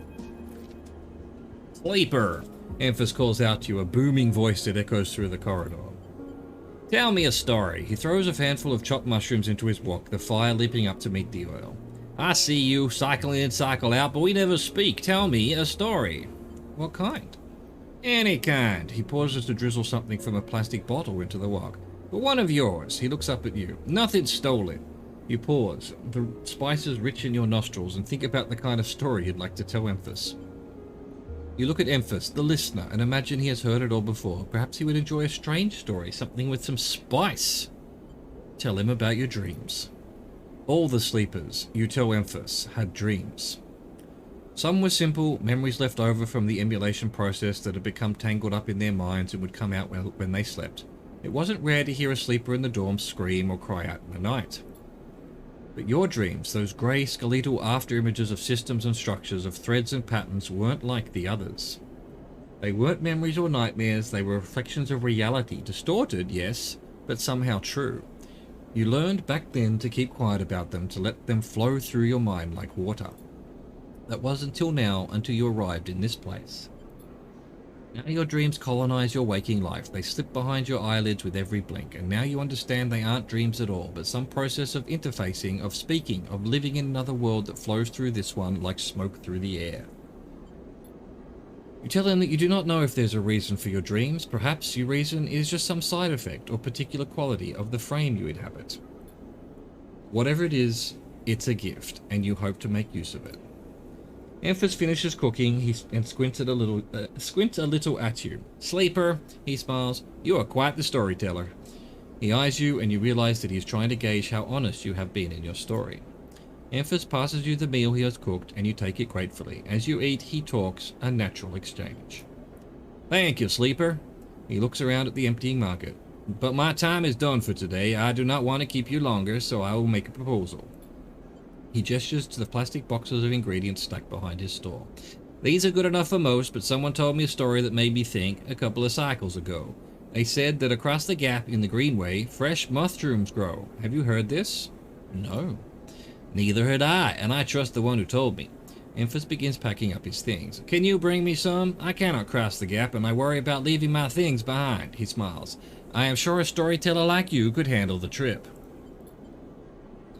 Sleeper! Emphas calls out to you, a booming voice that echoes through the corridor. Tell me a story. He throws a handful of chopped mushrooms into his wok, the fire leaping up to meet the oil. I see you, cycle in, cycle out, but we never speak. Tell me a story. What kind? Any kind. He pauses to drizzle something from a plastic bottle into the wok. But one of yours. He looks up at you. Nothing stolen. You pause, the spices rich in your nostrils, and think about the kind of story you'd like to tell Emphas. You look at Emphas, the listener, and imagine he has heard it all before. Perhaps he would enjoy a strange story, something with some spice. Tell him about your dreams. All the sleepers, you tell Emphas, had dreams. Some were simple, memories left over from the emulation process that had become tangled up in their minds and would come out when they slept. It wasn't rare to hear a sleeper in the dorm scream or cry out in the night. But your dreams, those grey skeletal after-images of systems and structures, of threads and patterns, weren't like the others. They weren't memories or nightmares, they were reflections of reality, distorted, yes, but somehow true. You learned back then to keep quiet about them, to let them flow through your mind like water. That was until now, until you arrived in this place. Now your dreams colonize your waking life. They slip behind your eyelids with every blink, and now you understand they aren't dreams at all, but some process of interfacing, of speaking, of living in another world that flows through this one like smoke through the air. You tell him that you do not know if there's a reason for your dreams. Perhaps your reason is just some side effect or particular quality of the frame you inhabit. Whatever it is, it's a gift, and you hope to make use of it. Emphas finishes cooking and squints a little at you. Sleeper, he smiles. You are quite the storyteller. He eyes you and you realize that he is trying to gauge how honest you have been in your story. Emphas passes you the meal he has cooked and you take it gratefully. As you eat, he talks, a natural exchange. Thank you, Sleeper. He looks around at the emptying market. But my time is done for today. I do not want to keep you longer, so I will make a proposal. He gestures to the plastic boxes of ingredients stacked behind his store. These are good enough for most, but someone told me a story that made me think a couple of cycles ago. They said that across the gap in the Greenway, fresh mushrooms grow. Have you heard this? No. Neither had I, and I trust the one who told me. Emphas begins packing up his things. Can you bring me some? I cannot cross the gap, and I worry about leaving my things behind. He smiles. I am sure a storyteller like you could handle the trip.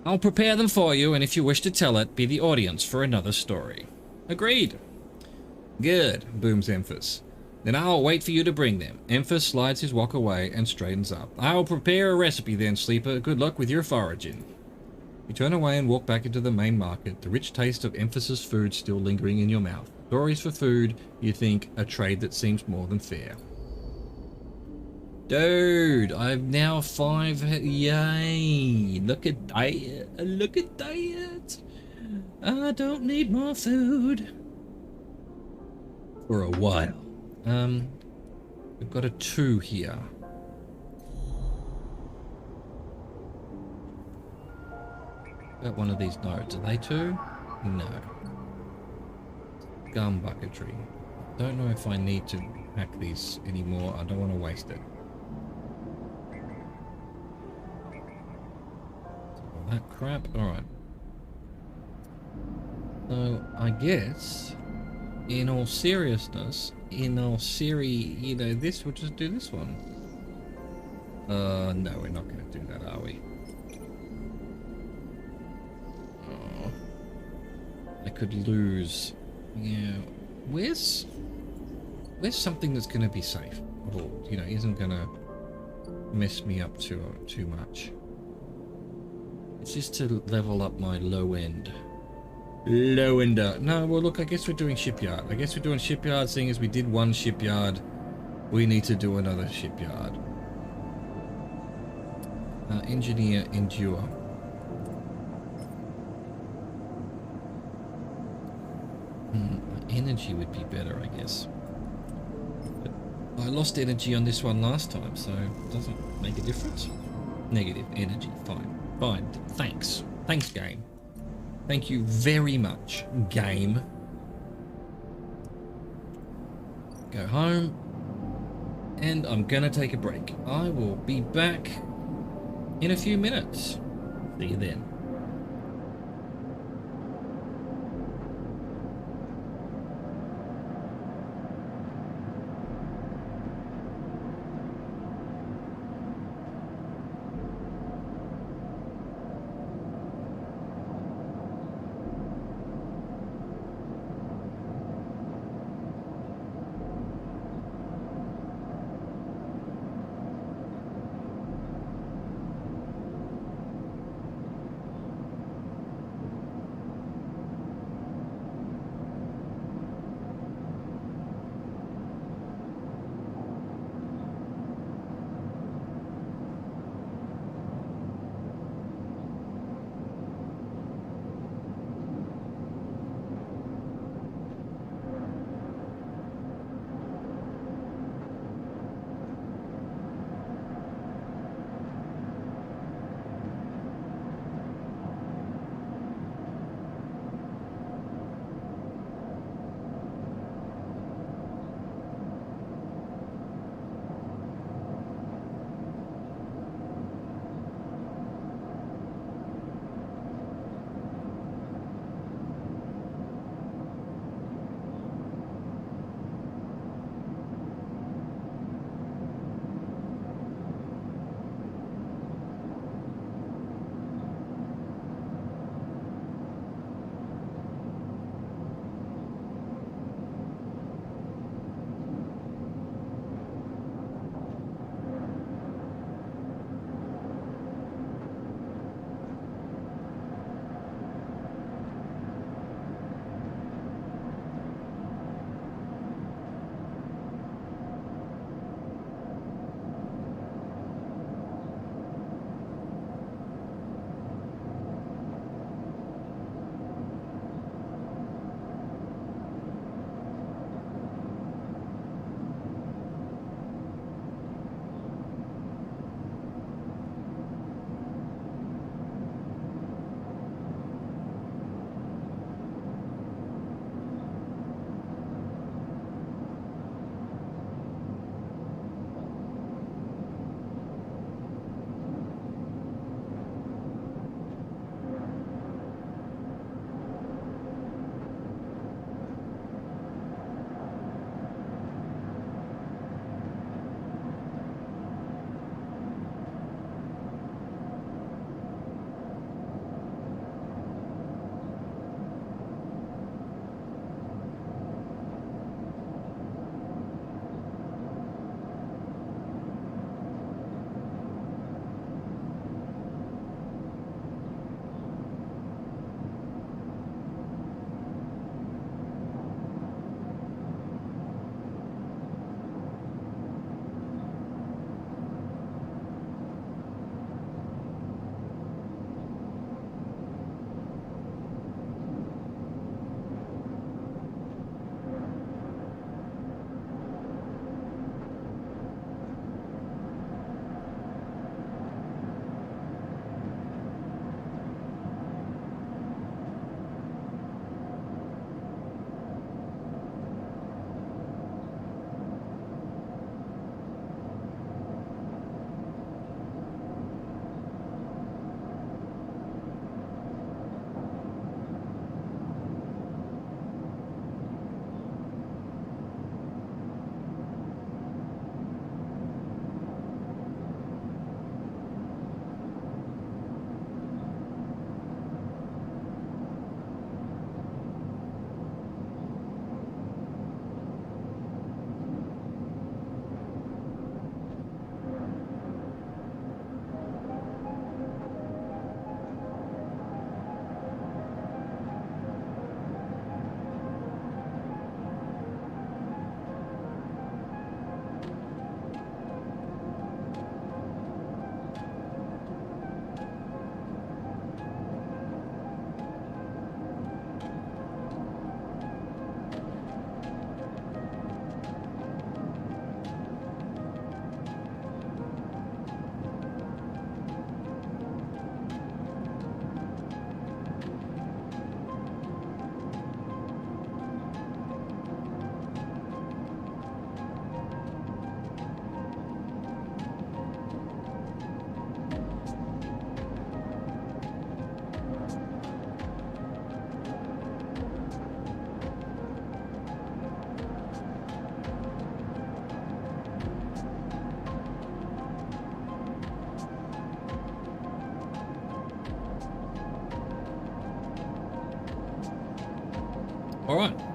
I'll prepare them for you, and if you wish to tell it, be the audience for another story. Agreed. Good, booms Emphas. Then I'll wait for you to bring them. Emphas slides his wok away and straightens up. I'll prepare a recipe then, Sleeper. Good luck with your foraging. You turn away and walk back into the main market, the rich taste of emphasis food still lingering in your mouth. Stories for food, you think, a trade that seems more than fair. Dude, I'm now 5. Yay! Look at diet. Look at diet. I don't need more food. For a while. We've got a 2 here. Got one of these nodes. Are they 2? No. Gum bucketry. Don't know if I need to hack these anymore. I don't want to waste it. All that crap. Alright. So, I guess, in all seriousness, you know, this, we'll just do this one. No, we're not going to do that, are we? Oh. I could lose. Yeah. Where's something that's going to be safe? Or, you know, isn't going to mess me up too much. It's just to level up my low end. Low ender. No, well look, I guess we're doing shipyard. I guess we're doing shipyard, seeing as we did one shipyard. We need to do another shipyard. Engineer, endure. Energy would be better, I guess. But I lost energy on this one last time, so it doesn't make a difference. Negative energy, fine. Fine, thanks. Thanks, game. Thank you very much, game. Go home. And I'm gonna take a break. I will be back in a few minutes. See you then.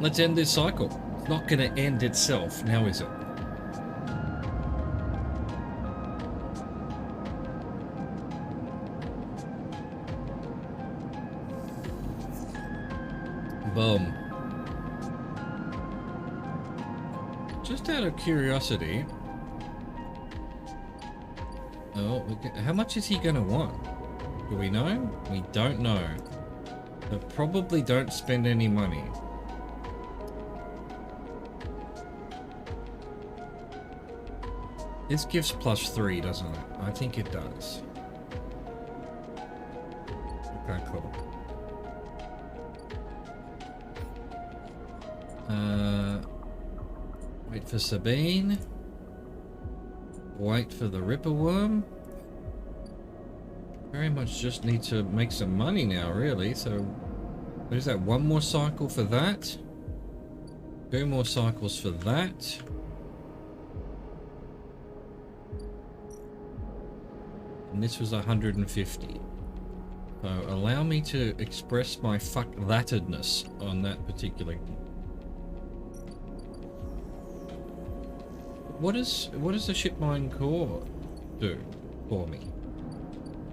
Let's end this cycle. It's not going to end itself, now is it? Boom. Just out of curiosity. Oh, how much is he going to want? Do we know? We don't know. But probably don't spend any money. This gives +3, doesn't it? I think it does. Okay, cool. Wait for Sabine. Wait for the Ripper Worm. Very much just need to make some money now, really. So, what is that? One more cycle for that. 2 more cycles for that. And this was 150. So allow me to express my fuck thatedness on that particular. What does the ship mine core do for me?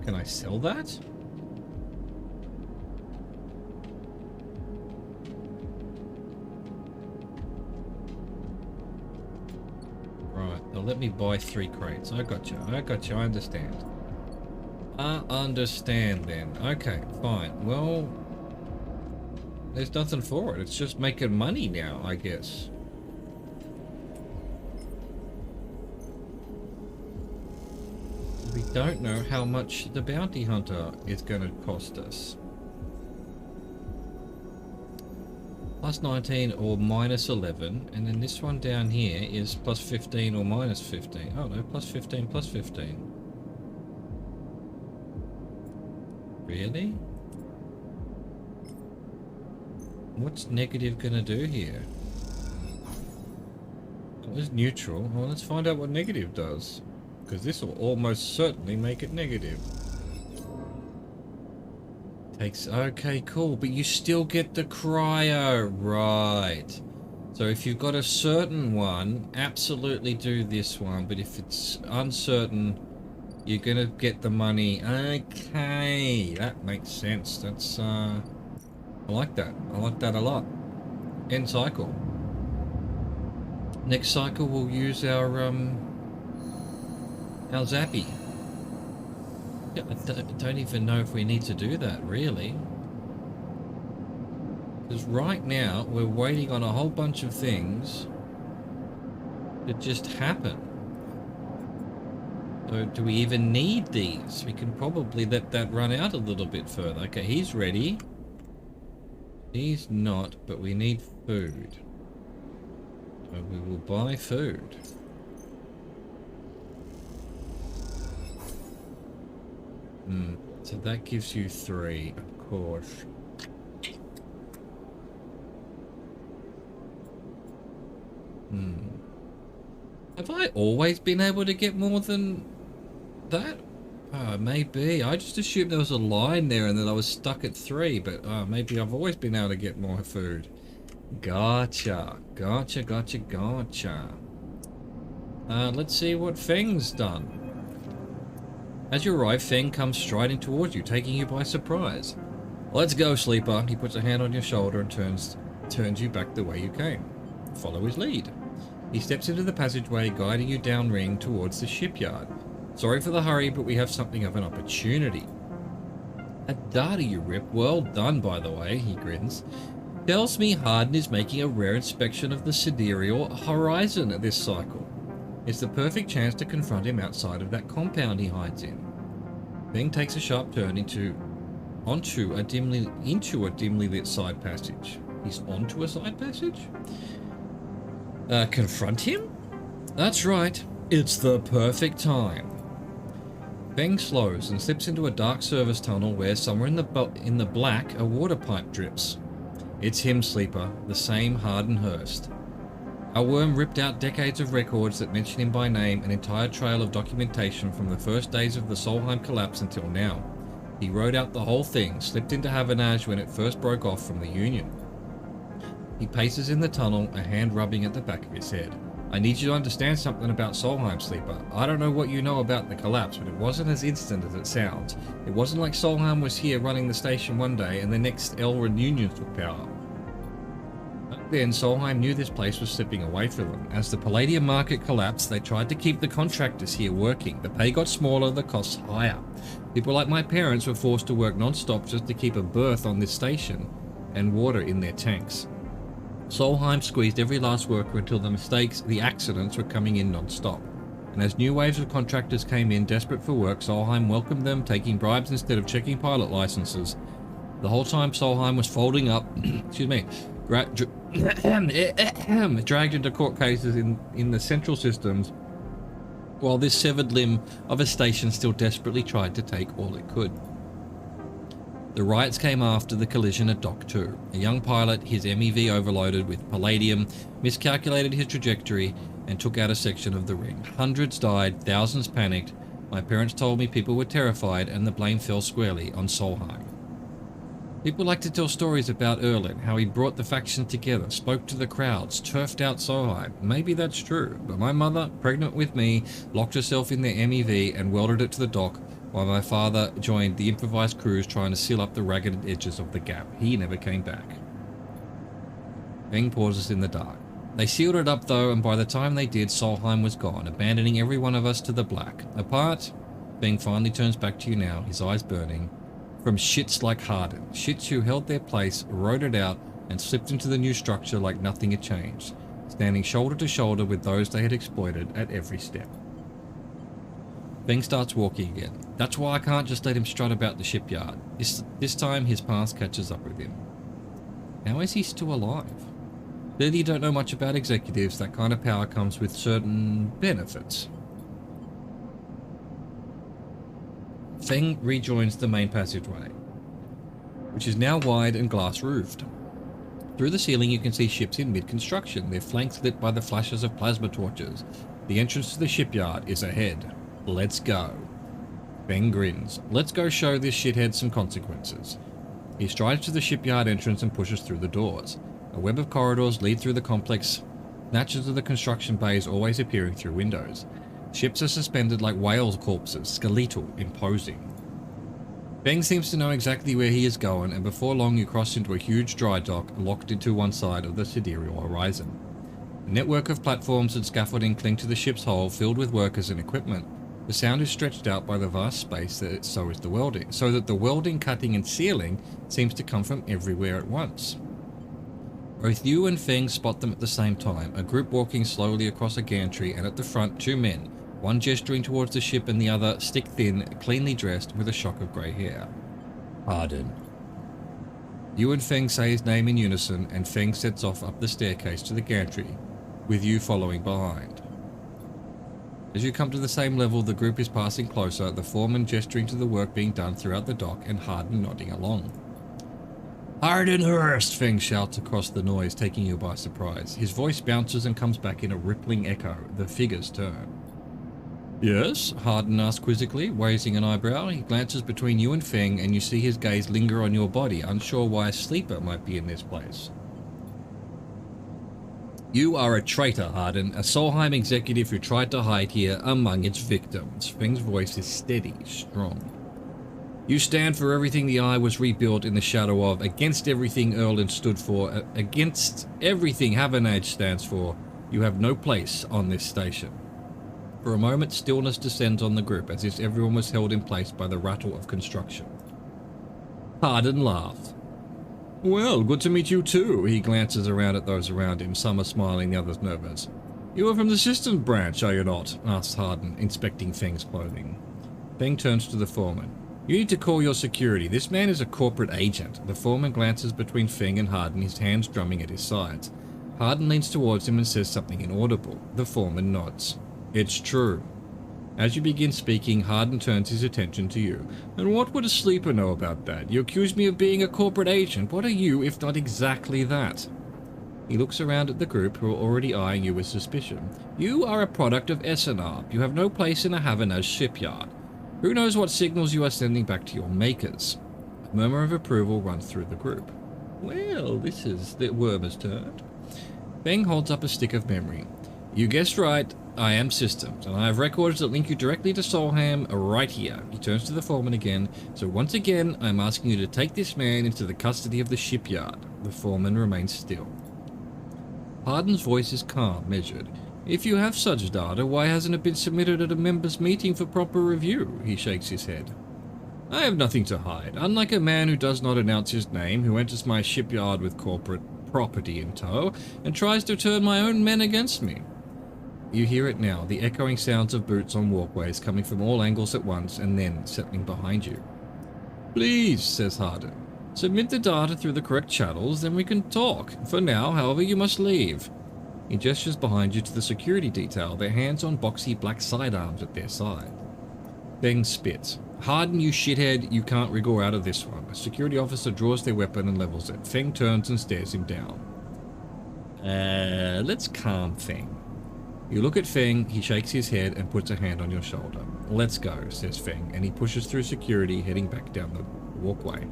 Can I sell that? Right, now let me buy 3 crates. I got you, I understand. I understand then. Okay, fine. Well, there's nothing for it. It's just making money now, I guess. We don't know how much the bounty hunter is going to cost us. +19 or -11, and then this one down here is +15 or -15. Oh no, +15, +15. Really? What's negative gonna do here? It was neutral. Well, let's find out what negative does. Because this will almost certainly make it negative. Takes... Okay, cool. But you still get the cryo. Right. So if you've got a certain one, absolutely do this one. But if it's uncertain, you're going to get the money. Okay. That makes sense. That's... I like that. I like that a lot. End cycle. Next cycle we'll use our Zappy. Yeah, I don't even know if we need to do that, really. Because right now, we're waiting on a whole bunch of things to just happen. So, do we even need these? We can probably let that run out a little bit further. Okay, he's ready. He's not, but we need food. So we will buy food. So that gives you 3, of course. Have I always been able to get more than that? Maybe. I just assumed there was a line there and that I was stuck at 3, but maybe I've always been able to get more food. Gotcha. Gotcha, gotcha, gotcha. Let's see what Feng's done. As you arrive, Feng comes striding towards you, taking you by surprise. Let's go, Sleeper. He puts a hand on your shoulder and turns you back the way you came. Follow his lead. He steps into the passageway, guiding you downring towards the shipyard. Sorry for the hurry, but we have something of an opportunity. That data you rip, well done, by the way, he grins. Tells me Harden is making a rare inspection of the sidereal horizon this cycle. It's the perfect chance to confront him outside of that compound he hides in. Feng takes a sharp turn into a dimly lit side passage. He's onto a side passage? Confront him? That's right. It's the perfect time. Feng slows and slips into a dark service tunnel where somewhere in the black a water pipe drips. It's him, Sleeper, the same Harden Hurst. Our worm ripped out decades of records that mention him by name, an entire trail of documentation from the first days of the Solheim collapse until now. He wrote out the whole thing, slipped into Havernage when it first broke off from the Union. He paces in the tunnel, a hand rubbing at the back of his head. I need you to understand something about Solheim, Sleeper. I don't know what you know about the collapse, but it wasn't as instant as it sounds. It wasn't like Solheim was here running the station one day and the next Elrond Union took power. Back then, Solheim knew this place was slipping away from them. As the Palladium market collapsed, they tried to keep the contractors here working. The pay got smaller, the costs higher. People like my parents were forced to work non-stop just to keep a berth on this station and water in their tanks. Solheim squeezed every last worker until the mistakes, the accidents were coming in non-stop. And as new waves of contractors came in desperate for work, Solheim welcomed them, taking bribes instead of checking pilot licenses. The whole time Solheim was folding up, excuse me, dragged into court cases in the central systems, while this severed limb of a station still desperately tried to take all it could. The riots came after the collision at Dock 2. A young pilot, his MEV overloaded with palladium, miscalculated his trajectory and took out a section of the ring. Hundreds died, thousands panicked. My parents told me people were terrified and the blame fell squarely on Solheim. People like to tell stories about Erlen, how he brought the faction together, spoke to the crowds, turfed out Solheim. Maybe that's true, but my mother, pregnant with me, locked herself in their MEV and welded it to the dock, while my father joined the improvised crews trying to seal up the ragged edges of the gap. He never came back. Feng pauses in the dark. They sealed it up though, and by the time they did, Solheim was gone, abandoning every one of us to the black. Apart, Feng finally turns back to you now, his eyes burning. From shits like Harden. Shits who held their place, rode it out, and slipped into the new structure like nothing had changed, standing shoulder to shoulder with those they had exploited at every step. Feng starts walking again. That's why I can't just let him strut about the shipyard. This time his past catches up with him. How is he still alive? Clearly you don't know much about executives. That kind of power comes with certain benefits. Feng rejoins the main passageway, which is now wide and glass-roofed. Through the ceiling you can see ships in mid-construction, their flanks lit by the flashes of plasma torches. The entrance to the shipyard is ahead. Let's go. Feng grins. Let's go show this shithead some consequences. He strides to the shipyard entrance and pushes through the doors. A web of corridors lead through the complex, snatches of the construction bays always appearing through windows. Ships are suspended like whale corpses, skeletal, imposing. Feng seems to know exactly where he is going, and before long you cross into a huge dry dock locked into one side of the sidereal horizon. A network of platforms and scaffolding cling to the ship's hull, filled with workers and equipment. The sound is stretched out by the vast space so is the welding, so that the welding, cutting and sealing seems to come from everywhere at once. Both you and Feng spot them at the same time, a group walking slowly across a gantry, and at the front 2 men, one gesturing towards the ship and the other stick-thin, cleanly dressed with a shock of grey hair. Harden. You and Feng say his name in unison, and Feng sets off up the staircase to the gantry, with you following behind. As you come to the same level, the group is passing closer, the foreman gesturing to the work being done throughout the dock and Harden nodding along. Hardenhurst! Feng shouts across the noise, taking you by surprise. His voice bounces and comes back in a rippling echo. The figures turn. Yes? Harden asks quizzically, raising an eyebrow. He glances between you and Feng, and you see his gaze linger on your body, unsure why a sleeper might be in this place. You are a traitor, Harden, a Solheim executive who tried to hide here among its victims. Feng's voice is steady, strong. You stand for everything the Eye was rebuilt in the shadow of, against everything Erlen stood for, against everything Havanage stands for. You have no place on this station. For a moment, stillness descends on the group, as if everyone was held in place by the rattle of construction. Harden laughed. Well, good to meet you too. He glances around at those around him, some are smiling, the others nervous. You are from the systems branch, are you not? Asks Harden, inspecting Feng's clothing. Feng turns to the foreman. You need to call your security. This man is a corporate agent. The foreman glances between Feng and Harden, his hands drumming at his sides. Harden leans towards him and says something inaudible. The foreman nods. It's true. As you begin speaking, Harden turns his attention to you. And what would a sleeper know about that? You accuse me of being a corporate agent. What are you, if not exactly that? He looks around at the group, who are already eyeing you with suspicion. You are a product of Essenarp. You have no place in a Havanage shipyard. Who knows what signals you are sending back to your makers? A murmur of approval runs through the group. Well, this is the worm has turned. Feng holds up a stick of memory. You guessed right, I am systems, and I have records that link you directly to Solheim right here. He turns to the foreman again. So once again, I'm asking you to take this man into the custody of the shipyard. The foreman remains still. Hardin's voice is calm, measured. If you have such data, why hasn't it been submitted at a members' meeting for proper review? He shakes his head. I have nothing to hide. Unlike a man who does not announce his name, who enters my shipyard with corporate property in tow, and tries to turn my own men against me. You hear it now, the echoing sounds of boots on walkways coming from all angles at once and then settling behind you. Please, says Hardin. Submit the data through the correct channels, then we can talk. For now, however, you must leave. He gestures behind you to the security detail, their hands on boxy black sidearms at their side. Feng spits. Hardin, you shithead, you can't wriggle out of this one. A security officer draws their weapon and levels it. Feng turns and stares him down. Let's calm Feng. You look at Feng, he shakes his head and puts a hand on your shoulder. Let's go, says Feng, and he pushes through security, heading back down the walkway.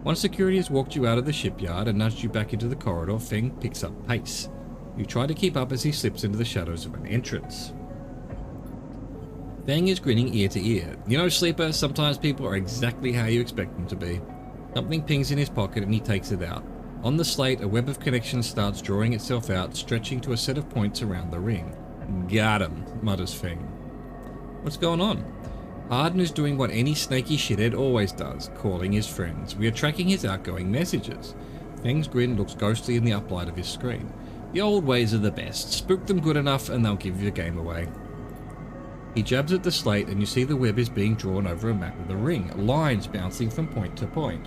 Once security has walked you out of the shipyard and nudged you back into the corridor, Feng picks up pace. You try to keep up as he slips into the shadows of an entrance. Feng is grinning ear to ear. You know, Sleeper, sometimes people are exactly how you expect them to be. Something pings in his pocket and he takes it out. On the slate, a web of connections starts drawing itself out, stretching to a set of points around the ring. Got him, mutters Feng. What's going on? Hardin is doing what any snaky shithead always does, calling his friends. We are tracking his outgoing messages. Feng's grin looks ghostly in the uplight of his screen. The old ways are the best. Spook them good enough and they'll give your game away. He jabs at the slate and you see the web is being drawn over a map of the ring, lines bouncing from point to point.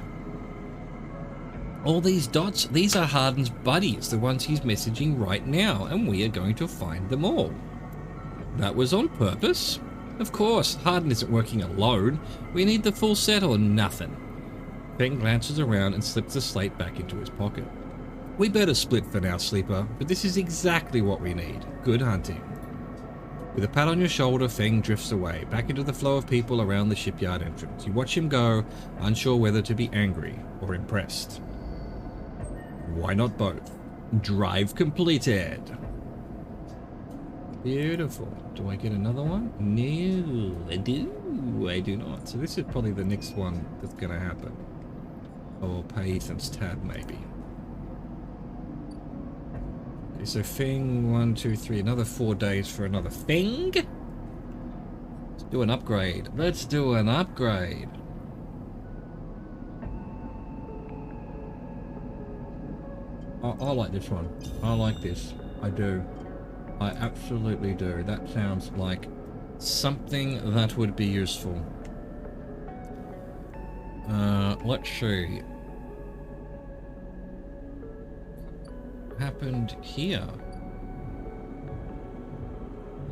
All these dots, these are Hardin's buddies, the ones he's messaging right now, and we are going to find them all. That was on purpose? Of course, Hardin isn't working alone. We need the full set or nothing. Feng glances around and slips the slate back into his pocket. We better split for now, Sleeper, but this is exactly what we need. Good hunting. With a pat on your shoulder, Feng drifts away, back into the flow of people around the shipyard entrance. You watch him go, unsure whether to be angry or impressed. Why not both? Drive completed. Beautiful. Do I get another one? No, I do not. So this is probably the next one that's going to happen. Or pay Ethan's tab, maybe. Okay, so Feng, 1, 2, 3, another 4 days for another Feng. Let's do an upgrade. Let's do an upgrade. I like this one. I like this. I do. I absolutely do. That sounds like something that would be useful. Let's see. Happened here.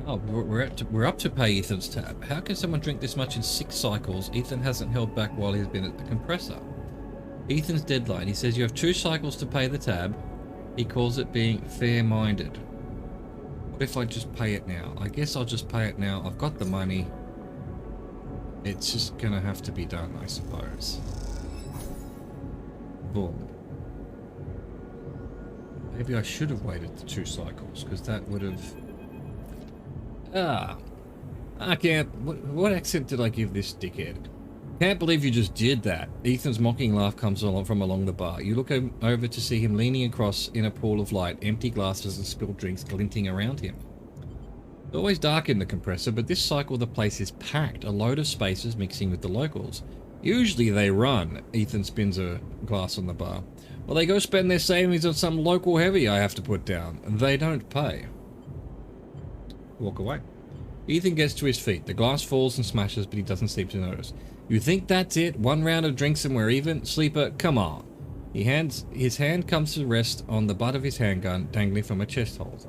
Oh, we're up to pay Ethan's tab. How can someone drink this much in 6 cycles? Ethan hasn't held back while he's been at the compressor. Ethan's deadline. He says you have 2 cycles to pay the tab. He calls it being fair-minded. What if I just pay it now? I guess I'll just pay it now. I've got the money. It's just gonna have to be done, I suppose. Boom. Maybe I should have waited the 2 cycles, because that would have... I can't... What accent did I give this dickhead? Can't believe you just did that. Ethan's mocking laugh comes along from along the bar. You look over to see him leaning across in a pool of light, empty glasses and spilled drinks glinting around him. It's always dark in the compressor, but this cycle the place is packed, a load of spacers mixing with the locals. Usually they run. Ethan spins a glass on the bar. Well, they go spend their savings on some local heavy I have to put down. They don't pay. Walk away. Ethan gets to his feet. The glass falls and smashes, but he doesn't seem to notice. You think that's it? 1 round of drinks and we're even? Sleeper, come on. His hand comes to rest on the butt of his handgun, dangling from a chest holder.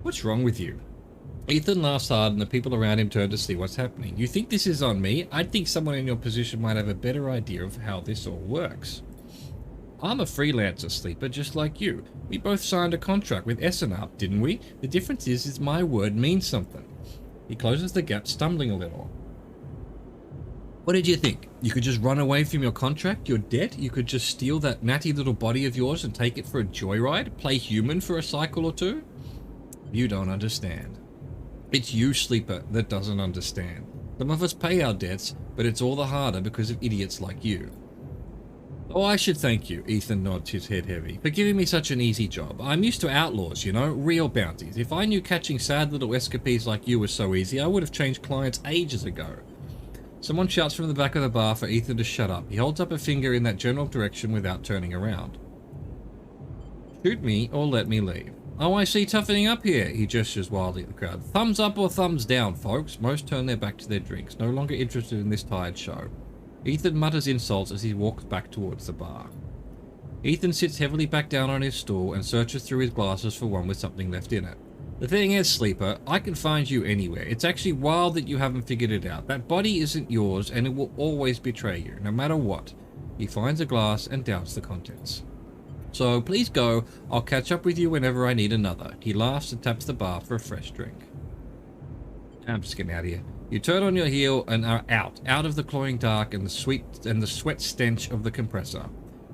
What's wrong with you? Ethan laughs hard and the people around him turn to see what's happening. You think this is on me? I think someone in your position might have a better idea of how this all works. I'm a freelancer, Sleeper, just like you. We both signed a contract with SNUP, didn't we? The difference is my word means something. He closes the gap, stumbling a little. What did you think? You could just run away from your contract, your debt? You could just steal that natty little body of yours and take it for a joyride? Play human for a cycle or two? You don't understand. It's you, Sleeper, that doesn't understand. Some of us pay our debts, but it's all the harder because of idiots like you. Oh, I should thank you, Ethan nods his head heavy, for giving me such an easy job. I'm used to outlaws, you know, real bounties. If I knew catching sad little escapees like you was so easy, I would have changed clients ages ago. Someone shouts from the back of the bar for Ethan to shut up. He holds up a finger in that general direction without turning around. Shoot me or let me leave. Oh, I see toughening up here, he gestures wildly at the crowd. Thumbs up or thumbs down, folks. Most turn their back to their drinks, no longer interested in this tired show. Ethan mutters insults as he walks back towards the bar. Ethan sits heavily back down on his stool and searches through his glasses for one with something left in it. The thing is, Sleeper, I can find you anywhere. It's actually wild that you haven't figured it out. That body isn't yours and it will always betray you, no matter what. He finds a glass and downs the contents. So please go, I'll catch up with you whenever I need another. He laughs and taps the bar for a fresh drink. I'm just getting out of here. You turn on your heel and are out of the cloying dark and the sweat stench of the compressor.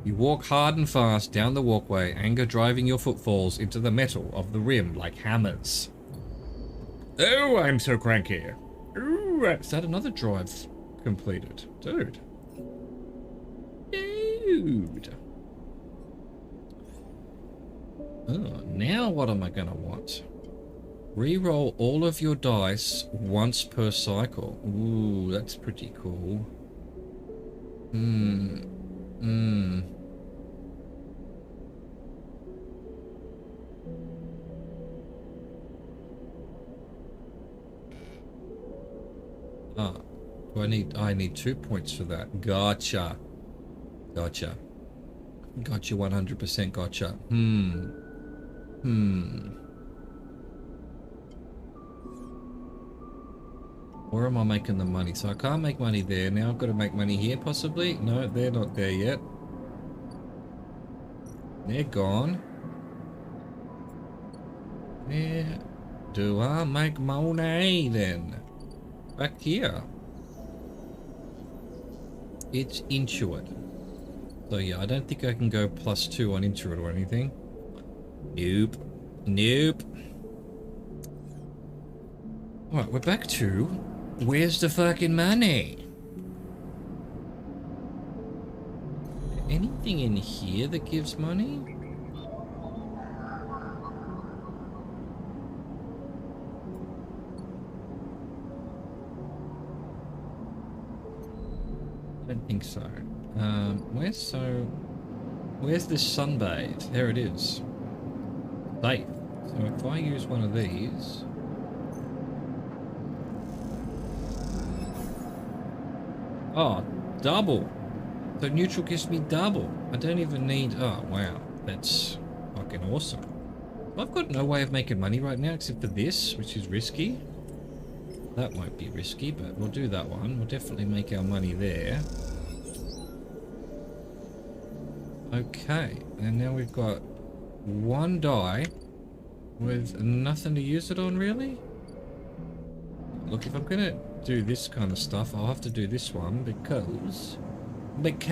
You walk hard and fast down the walkway, anger driving your footfalls into the metal of the rim like hammers. Oh, I'm so cranky. Ooh, is that another drive completed? Dude. Oh, now what am I gonna want? Reroll all of your dice once per cycle. Ooh, that's pretty cool. Ah, I need 2 points for that. Gotcha. Gotcha 100% gotcha. Where am I making the money? So I can't make money there. Now I've got to make money here, possibly? No, they're not there yet. They're gone. Where do I make money then? Back here. It's Intuit. So yeah, I don't think I can go +2 on Intuit or anything. Nope. Nope. Alright, we're back to... Where's the fucking money? Anything in here that gives money? I don't think so. Where's this sunbathe? There it is. Safe. So if I use one of these... Oh, double. So neutral gives me double. I don't even need... Oh, wow. That's fucking awesome. I've got no way of making money right now except for this, which is risky. That won't be risky, but we'll do that one. We'll definitely make our money there. Okay, and now we've got one die with nothing to use it on, really? Look, if I'm gonna do this kind of stuff, I'll have to do this one because... I'd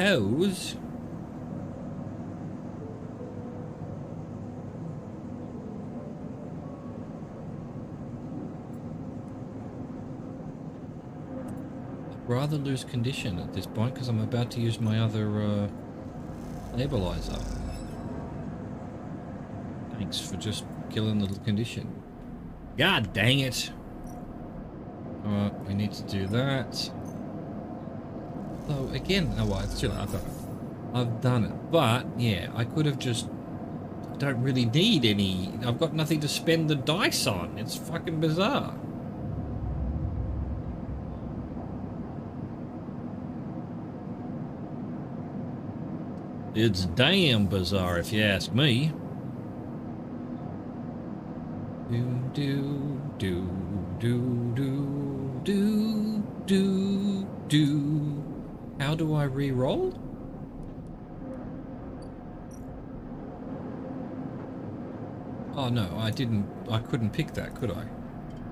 rather lose condition at this point because I'm about to use my other stabilizer. Thanks for just killing the condition. God dang it! Alright, we need to do that. So again, oh well, it's too late. I've done it. But yeah, I could have just... don't really need any... I've got nothing to spend the dice on. It's fucking bizarre. It's damn bizarre if you ask me. How do I re-roll? Oh no, I couldn't pick that, could I?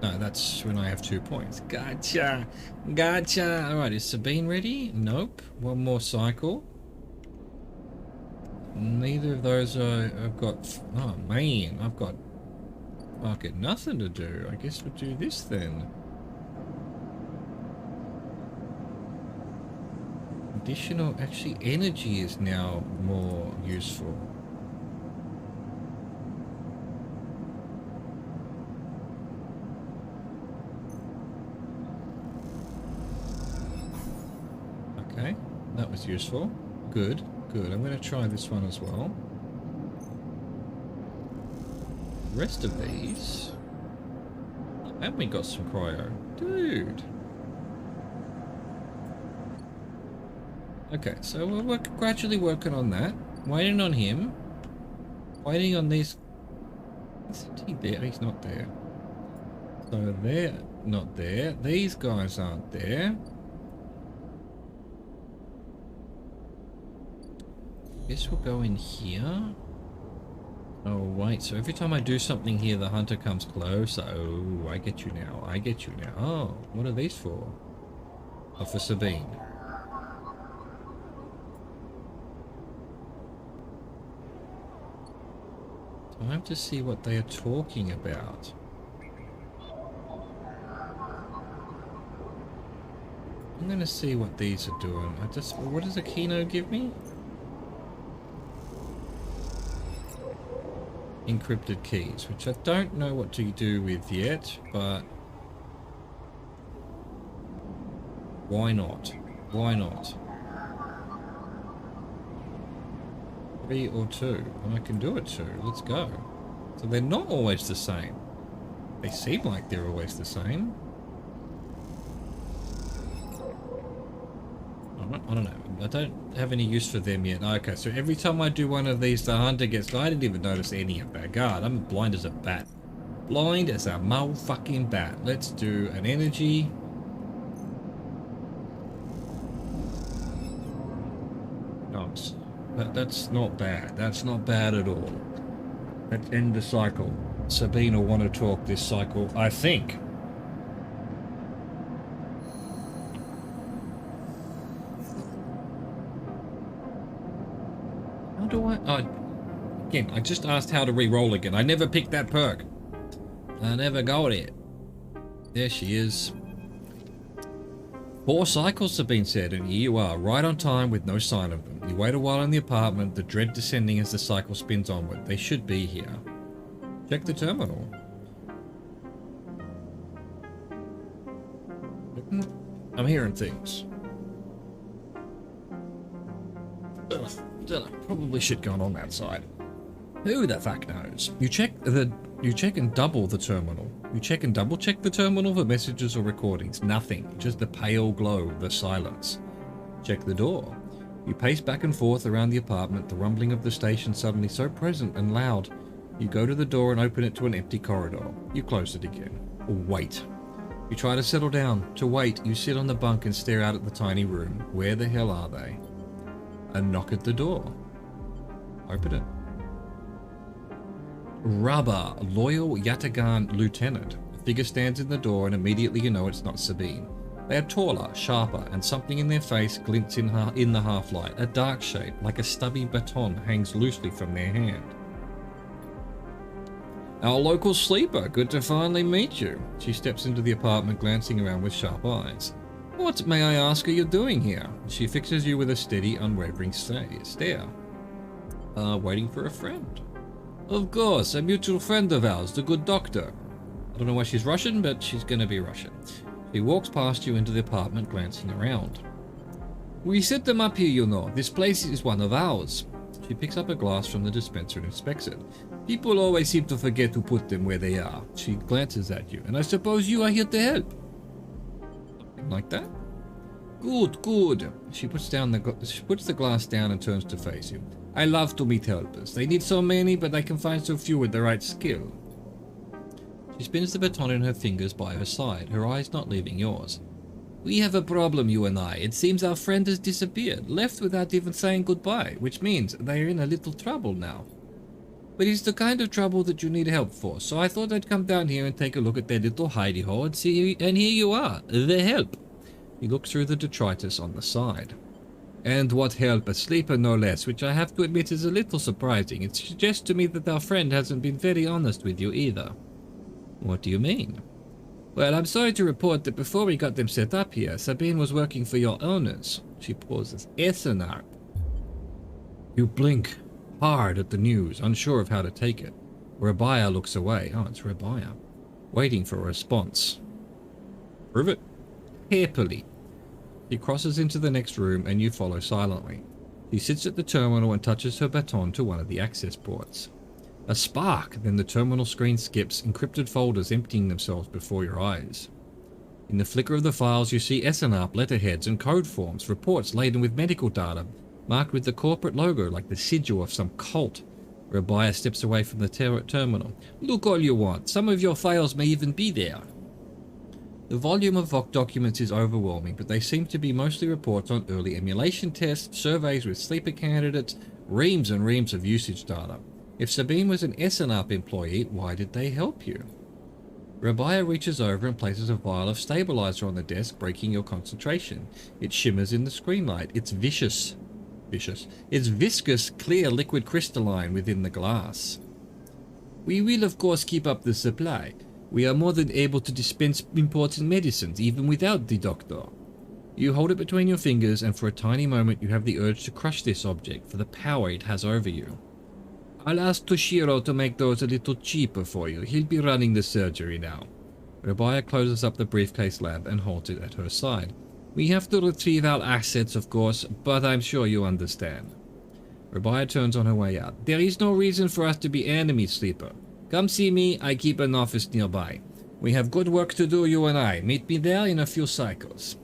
No, that's when I have 2 points. Gotcha! Gotcha! Alright, is Sabine ready? Nope. One more cycle. Neither of those I've got... Oh, man. I've got fucking nothing to do. I guess we'll do this then. Additional... Actually, energy is now more useful. Okay, that was useful. Good, good. I'm going to try this one as well. The rest of these... Haven't we got some cryo? Dude! Okay, so we're gradually working on that. Waiting on him. Waiting on these... Isn't he there? He's not there. So they're not there. These guys aren't there. Guess we'll go in here. Oh wait, so every time I do something here the hunter comes close. Oh, I get you now. I get you now. Oh, what are these for? Oh, for Sabine. Time to see what they are talking about. I'm gonna see what these are doing. What does Aquino give me? Encrypted keys, which I don't know what to do with yet, but why not? Why not? 3 or 2, and I can do it too. Let's go. So they're not always the same. They seem like they're always the same. I don't know. I don't have any use for them yet. Okay, so every time I do one of these, the hunter gets... I didn't even notice any of that. God, I'm blind as a bat. Blind as a motherfucking bat. Let's do an energy. Nice. That's not bad. That's not bad at all. Let's end the cycle. Sabine will want to talk this cycle, I think. How do I... again, I just asked how to re-roll again. I never picked that perk. I never got it. There she is. 4 cycles have been said, and here you are, right on time with no sign of them. You wait a while in the apartment, the dread descending as the cycle spins onward. They should be here. Check the terminal. I'm hearing things. Ugh, probably shit going on that side. Who the fuck knows? You check and double the terminal. You check and double check the terminal for messages or recordings. Nothing. Just the pale glow, the silence. Check the door. You pace back and forth around the apartment, the rumbling of the station suddenly so present and loud. You go to the door and open it to an empty corridor. You close it again. Wait. You try to settle down. To wait, you sit on the bunk and stare out at the tiny room. Where the hell are they? A knock at the door. Open it. Rubber, loyal Yatagan lieutenant. A figure stands in the door and immediately you know it's not Sabine. They are taller, sharper, and something in their face glints in the half-light. A dark shape, like a stubby baton, hangs loosely from their hand. Our local sleeper, good to finally meet you. She steps into the apartment, glancing around with sharp eyes. What, may I ask, are you doing here? She fixes you with a steady, unwavering stare. Waiting for a friend. Of course, a mutual friend of ours, the good doctor. I don't know why she's Russian, but she's gonna be Russian. She walks past you into the apartment, glancing around. We set them up here, you know. This place is one of ours. She picks up a glass from the dispenser and inspects it. People always seem to forget to put them where they are. She glances at you, and I suppose you are here to help. Something like that? Good, good. She puts the glass down and turns to face you. I love to meet helpers. They need so many, but I can find so few with the right skill. She spins the baton in her fingers by her side, her eyes not leaving yours. We have a problem, you and I. It seems our friend has disappeared, left without even saying goodbye, which means they are in a little trouble now. but it's the kind of trouble that you need help for, so I thought I'd come down here and take a look at their little hidey hole and see, and here you are, the help. He looks through the detritus on the side. And what help, a sleeper no less, which I have to admit is a little surprising. It suggests to me that our friend hasn't been very honest with you either. What do you mean? Well, I'm sorry to report that before we got them set up here, Sabine was working for your owners. She pauses. Essenar. You blink hard at the news, unsure of how to take it. Rabia looks away. Oh, it's Rabia. Waiting for a response. Prove it. Happily. He crosses into the next room and you follow silently. He sits at the terminal and touches her baton to one of the access ports. A spark, then the terminal screen skips, encrypted folders emptying themselves before your eyes. In the flicker of the files you see SNARP letterheads and code forms, reports laden with medical data, marked with the corporate logo like the sigil of some cult. Rabia steps away from the terminal. Look all you want, some of your files may even be there. The volume of VOD documents is overwhelming, but they seem to be mostly reports on early emulation tests, surveys with sleeper candidates, reams and reams of usage data. If Sabine was an SNARP employee, why did they help you? Rabia reaches over and places a vial of stabilizer on the desk, breaking your concentration. It shimmers in the screen light. It's vicious. It's viscous, clear liquid crystalline within the glass. We will of course keep up the supply. We are more than able to dispense important medicines, even without the doctor. You hold it between your fingers, and for a tiny moment you have the urge to crush this object for the power it has over you. I'll ask Toshiro to make those a little cheaper for you. He'll be running the surgery now. Rabia closes up the briefcase lab and holds it at her side. We have to retrieve our assets, of course, but I'm sure you understand. Rabia turns on her way out. There is no reason for us to be enemies, Sleeper. Come see me, I keep an office nearby. We have good work to do, you and I. Meet me there in a few cycles.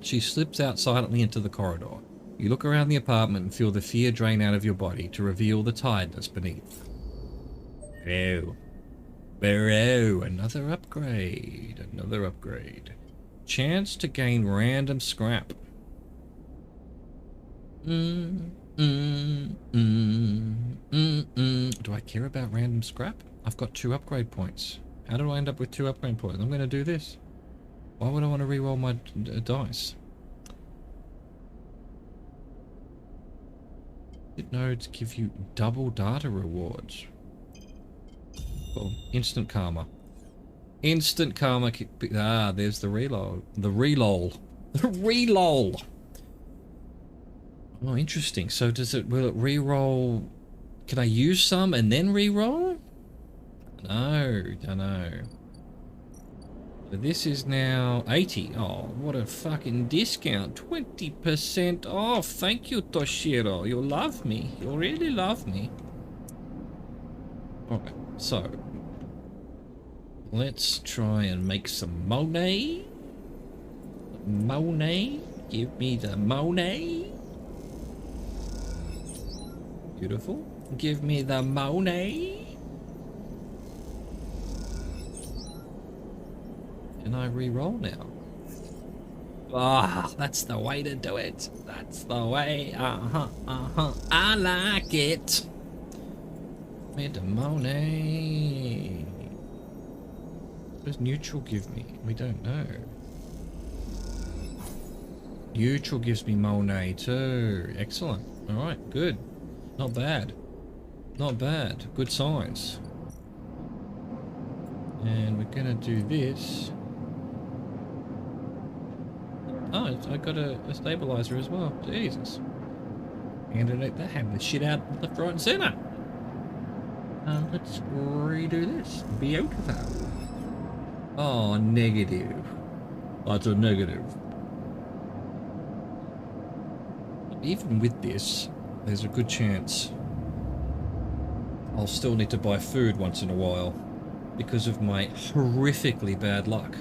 She slips out silently into the corridor. You look around the apartment and feel the fear drain out of your body to reveal the tiredness beneath. Barrow, another upgrade, Chance to gain random scrap. Do I care about random scrap? I've got 2 upgrade points. How do I end up with 2 upgrade points? I'm going to do this. Why would I want to reroll my dice? Hit nodes give you double data rewards. Well, instant karma. Instant karma. There's the reload. The reloll. The reloll. Oh, interesting. So will it reroll? Can I use some and then reroll? No, don't know. So this is now 80. Oh, what a fucking discount. 20% off. Thank you, Toshiro. You love me. You really love me. Alright, so let's try and make some money. Money. Give me the money. Beautiful. Give me the money. Can I re-roll now? Ah, that's the way to do it. That's the way. I like it. Give me the money. What does neutral give me? We don't know. Neutral gives me money too. Excellent. Alright, good. Not bad. Not bad. Good signs. And we're gonna do this. Oh, I got a stabilizer as well. Jesus. And they have the shit out left, right, and center. Let's redo this. Beautiful. Oh, negative. That's a negative. Even with this, there's a good chance I'll still need to buy food once in a while because of my horrifically bad luck.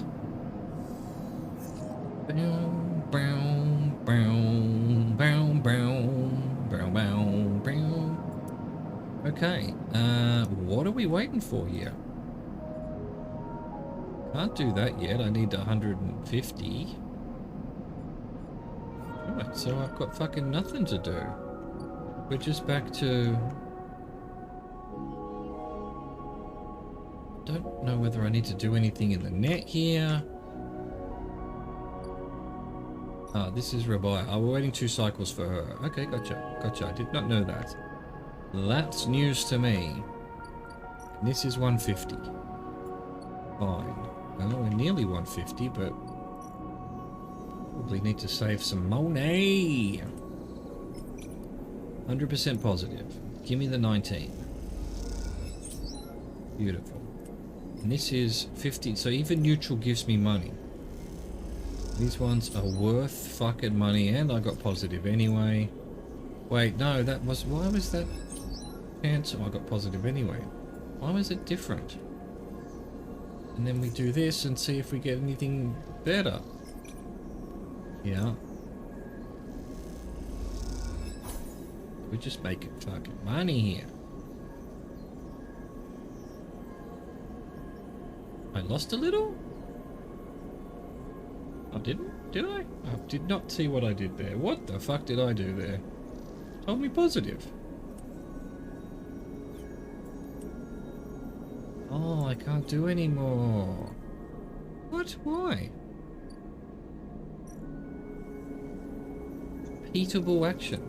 Okay, what are we waiting for here? Can't do that yet, I need 150. Alright, so I've got fucking nothing to do. We're just back to Don't know whether I need to do anything in the net here. Ah, this is Rabia. Oh, we're waiting 2 cycles for her. Okay, gotcha. Gotcha. I did not know that. That's news to me. This is 150. Fine. Well, we're nearly 150, but probably need to save some money. 100% positive. Give me the 19. Beautiful. And this is 50. So even neutral gives me money. These ones are worth fucking money, and I got positive anyway. Wait, no, that was... Why was that... Chance? Oh, I got positive anyway. Why was it different? And then we do this and see if we get anything better. Yeah. We're just making fucking money here. I lost a little? I didn't? Did I? I did not see what I did there. What the fuck did I do there? Told me positive. Oh, I can't do any more. What? Why? Repeatable action.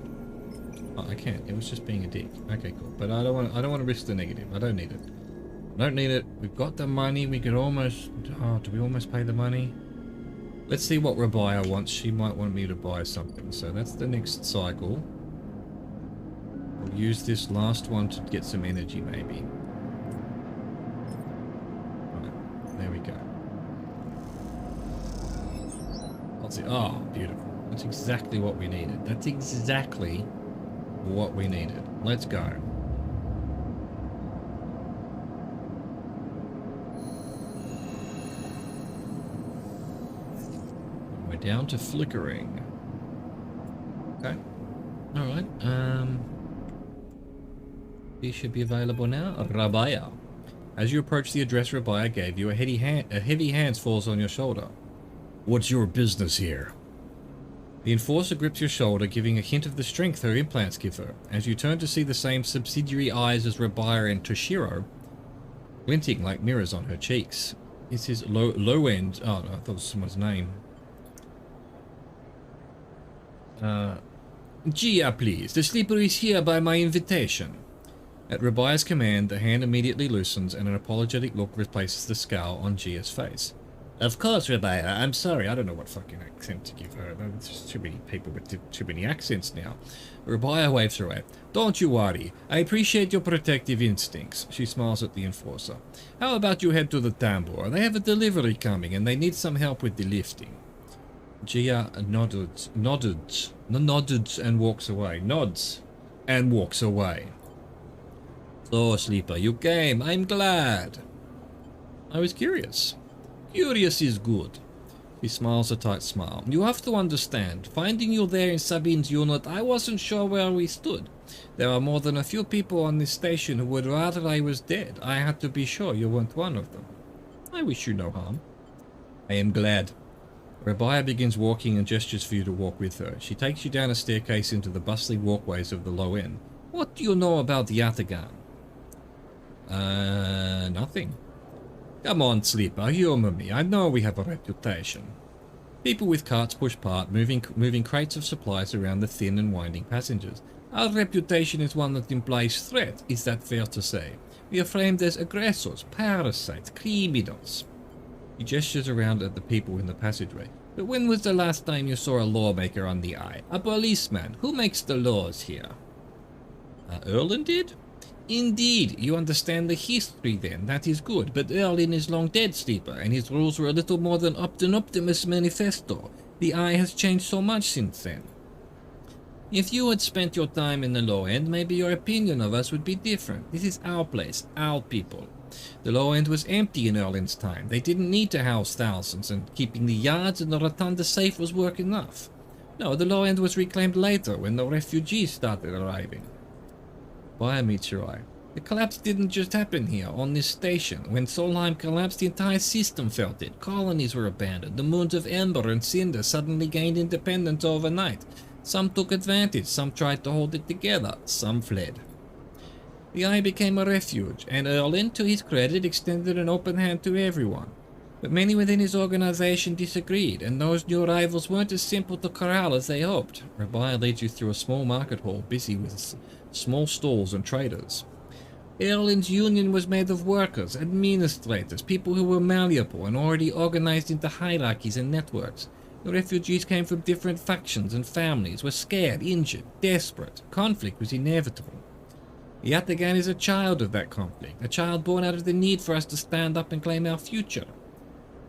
Oh, I can't. It was just being a dick. Okay, cool. But I don't want to risk the negative. I don't need it. I don't need it. We've got the money. We could almost... Oh, do we almost pay the money? Let's see what Rabia wants. She might want me to buy something. So that's the next cycle. We'll use this last one to get some energy, maybe. Right, there we go. Let's see. Oh, beautiful. That's exactly what we needed. That's exactly what we needed. Let's go. We're down to flickering. Okay. Alright. These should be available now. Rabia. As you approach the address Rabia gave you, a heavy hand falls on your shoulder. What's your business here? The enforcer grips your shoulder, giving a hint of the strength her implants give her. As you turn to see the same subsidiary eyes as Rabia and Toshiro, glinting like mirrors on her cheeks. This is low end. Oh, no, I thought it was someone's name. Gia, please. The sleeper is here by my invitation. At Rabia's command, the hand immediately loosens and an apologetic look replaces the scowl on Gia's face. Of course, Rabia. I'm sorry. I don't know what fucking accent to give her. There's just too many people with too many accents now. Rabia waves her away. Don't you worry. I appreciate your protective instincts. She smiles at the enforcer. How about you head to the tambour? They have a delivery coming and they need some help with the lifting. Gia nods and walks away. Nods and walks away. So, sleeper, you came. I'm glad. I was curious. Curious is good. He smiles a tight smile. You have to understand, finding you there in Sabine's unit, I wasn't sure where we stood. There are more than a few people on this station who would rather I was dead. I had to be sure you weren't one of them. I wish you no harm. I am glad. Rabia begins walking and gestures for you to walk with her. She takes you down a staircase into the bustling walkways of the low end. What do you know about the Yatagan? Nothing. Come on, sleeper, humor me. I know we have a reputation. People with carts push part, moving crates of supplies around the thin and winding passages. Our reputation is one that implies threat. Is that fair to say? We are framed as aggressors, parasites, criminals. He gestures around at the people in the passageway. But when was the last time you saw a lawmaker on the eye? A policeman? Who makes the laws here? Erlin did? Indeed, you understand the history then, that is good, but Erlin is long dead, sleeper, and his rules were a little more than an Optimus manifesto. The Eye has changed so much since then. If you had spent your time in the low end, maybe your opinion of us would be different. This is our place, our people. The low end was empty in Erlin's time. They didn't need to house thousands, and keeping the yards and the rotunda safe was work enough. No, the low end was reclaimed later, when the refugees started arriving. Fire meets your eye. The collapse didn't just happen here, on this station. When Solheim collapsed, the entire system felt it. Colonies were abandoned. The moons of Ember and Cinder suddenly gained independence overnight. Some took advantage, some tried to hold it together, some fled. The eye became a refuge, and Erlin, to his credit, extended an open hand to everyone. But many within his organization disagreed, and those new arrivals weren't as simple to corral as they hoped. Rabia leads you through a small market hall busy with small stalls and traders. Erlin's union was made of workers, administrators, people who were malleable and already organized into hierarchies and networks. The refugees came from different factions and families, were scared, injured, desperate. Conflict was inevitable. Yatagan is a child of that conflict, a child born out of the need for us to stand up and claim our future.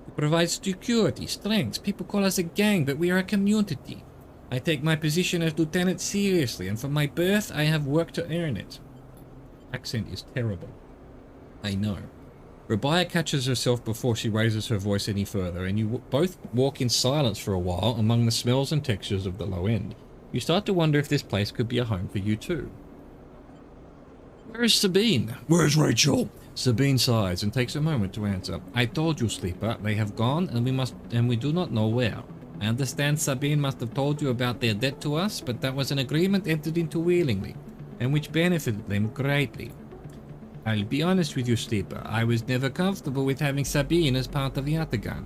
It provides security, strength. People call us a gang, but we are a community. I take my position as lieutenant seriously, and from my birth I have worked to earn it. Accent is terrible. I know. Rabia catches herself before she raises her voice any further, and you both walk in silence for a while among the smells and textures of the low end. You start to wonder if this place could be a home for you too. Where is Sabine? Where's Rachel? Sabine sighs and takes a moment to answer. I told you, Sleeper, they have gone and we do not know where. I understand Sabine must have told you about their debt to us, but that was an agreement entered into willingly, and which benefited them greatly. I'll be honest with you, Sleeper, I was never comfortable with having Sabine as part of Yatagan.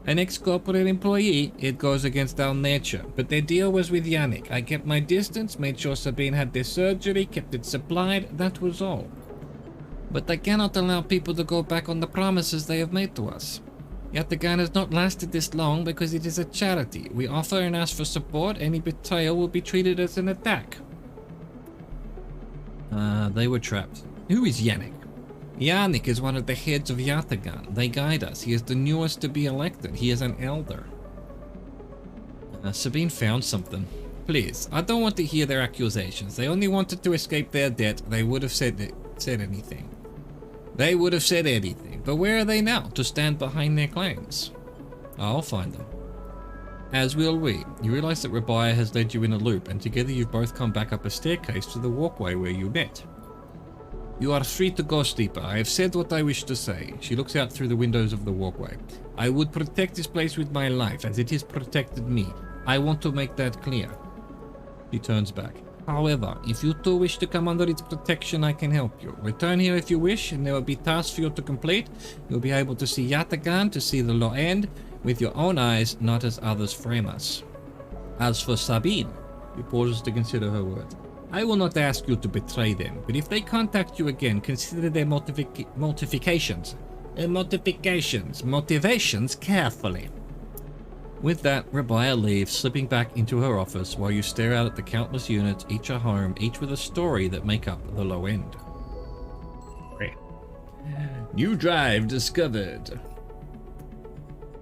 An ex-corporate employee, it goes against our nature, but their deal was with Yannick. I kept my distance, made sure Sabine had their surgery, kept it supplied, that was all. But I cannot allow people to go back on the promises they have made to us. Yatagan has not lasted this long because it is a charity. We offer and ask for support. Any betrayal will be treated as an attack. They were trapped. Who is Yannick? Yannick is one of the heads of Yatagan. They guide us. He is the newest to be elected. He is an elder. Sabine found something. Please, I don't want to hear their accusations. They only wanted to escape their debt. They would have said anything. They would have said anything. But where are they now to stand behind their claims? I'll find them. As will we. You realize that Rabia has led you in a loop, and together you've both come back up a staircase to the walkway where you met. You are free to go, Sleeper. I have said what I wish to say. She looks out through the windows of the walkway. I would protect this place with my life, as it has protected me. I want to make that clear. She turns back. However, if you two wish to come under its protection, I can help you. Return here if you wish, and there will be tasks for you to complete. You'll be able to see Yatagan, to see the low end, with your own eyes, not as others frame us. As for Sabine, she pauses to consider her words. I will not ask you to betray them, but if they contact you again, consider their motivations carefully. With that, Rabia leaves, slipping back into her office while you stare out at the countless units, each a home, each with a story that make up the low end. New drive discovered.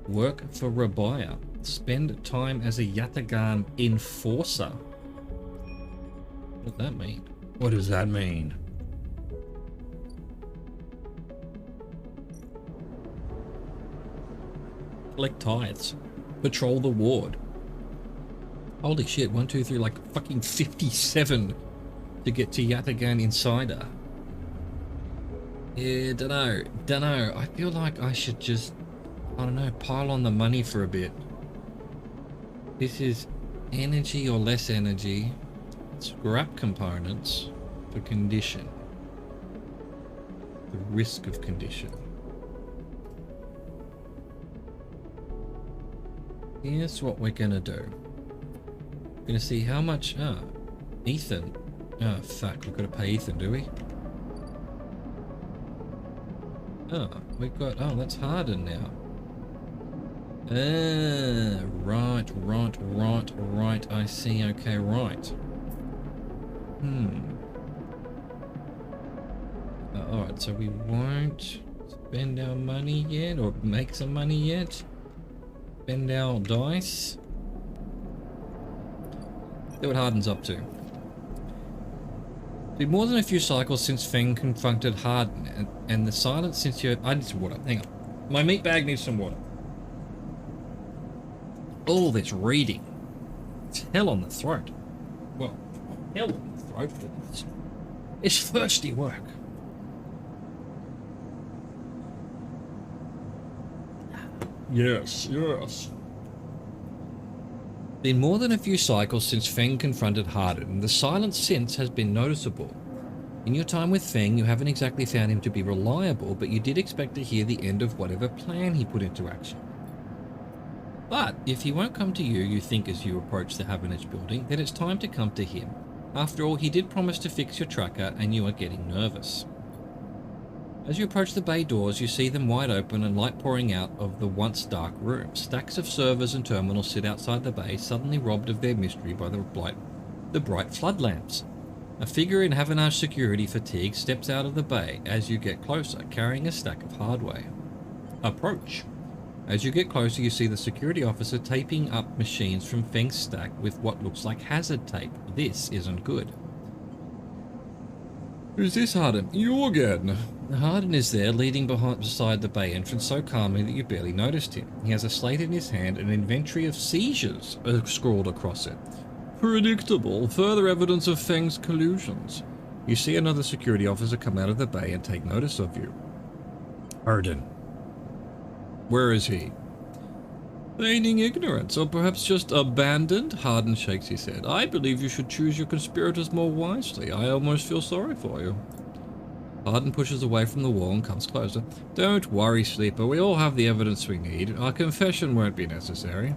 Work for Rabia. Spend time as a Yatagan enforcer. What does that mean? What does that mean? Collect tithes. Patrol the ward. Holy shit, 1, 2, 3, like fucking 57 to get to Yatagan Insider. Yeah, dunno. I feel like I should just, I don't know, pile on the money for a bit. This is energy or less energy. Scrap components for condition. The risk of condition. Here's what we're gonna do. We're gonna see how much. Ethan. Oh fuck, we've got to pay Ethan, do we? Oh, we've got. Oh, that's harder now. Right. I see. Okay, right. Alright, so we won't spend our money yet, or make some money yet. Spend our dice. See what Harden's up to. It's been more than a few cycles since Feng confronted Harden, and the silence since you... I need some water. Hang on. My meat bag needs some water. All this reading. It's hell on the throat. Well, hell on the throat, but it's thirsty work. Yes. Been more than a few cycles since Feng confronted Harden, and the silence since has been noticeable. In your time with Feng, you haven't exactly found him to be reliable, but you did expect to hear the end of whatever plan he put into action. But if he won't come to you, you think as you approach the Havenage building, then it's time to come to him. After all, he did promise to fix your tracker, and you are getting nervous. As you approach the bay doors, you see them wide open and light pouring out of the once dark room. Stacks of servers and terminals sit outside the bay, suddenly robbed of their mystery by the bright flood lamps. A figure in Havenage security fatigue steps out of the bay as you get closer, carrying a stack of hardware. Approach. As you get closer, you see the security officer taping up machines from Feng's stack with what looks like hazard tape. This isn't good. Who's this, Harden? You again. Harden is there, leading beside the bay entrance so calmly that you barely noticed him. He has a slate in his hand and an inventory of seizures scrawled across it. Predictable. Further evidence of Feng's collusions. You see another security officer come out of the bay and take notice of you. Harden. Where is he? Feigning ignorance, or perhaps just abandoned? Harden shakes his head. I believe you should choose your conspirators more wisely. I almost feel sorry for you. Harden pushes away from the wall and comes closer. Don't worry, Sleeper. We all have the evidence we need. Our confession won't be necessary.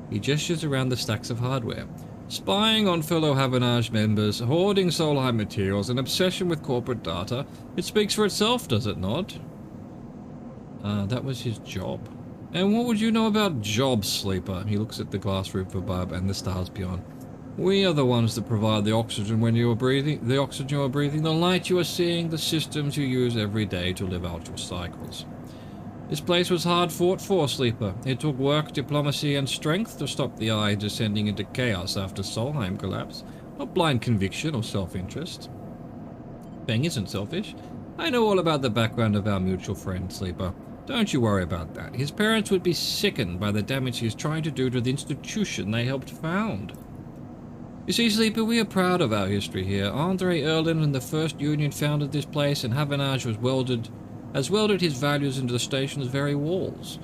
He gestures around the stacks of hardware. Spying on fellow Havenage members, hoarding Solheim materials, an obsession with corporate data. It speaks for itself, does it not? That was his job. And what would you know about jobs, Sleeper? He looks at the glass roof above and the stars beyond. We are the ones that provide the oxygen when you are breathing, the light you are seeing, the systems you use every day to live out your cycles. This place was hard fought for, Sleeper. It took work, diplomacy, and strength to stop the Eye descending into chaos after Solheim collapsed. Not blind conviction or self-interest. Feng isn't selfish. I know all about the background of our mutual friend, Sleeper. Don't you worry about that. His parents would be sickened by the damage he is trying to do to the institution they helped found. You see, Sleeper, we are proud of our history here. Andre Erlin and the First Union founded this place, and Havenage has welded his values into the station's very walls.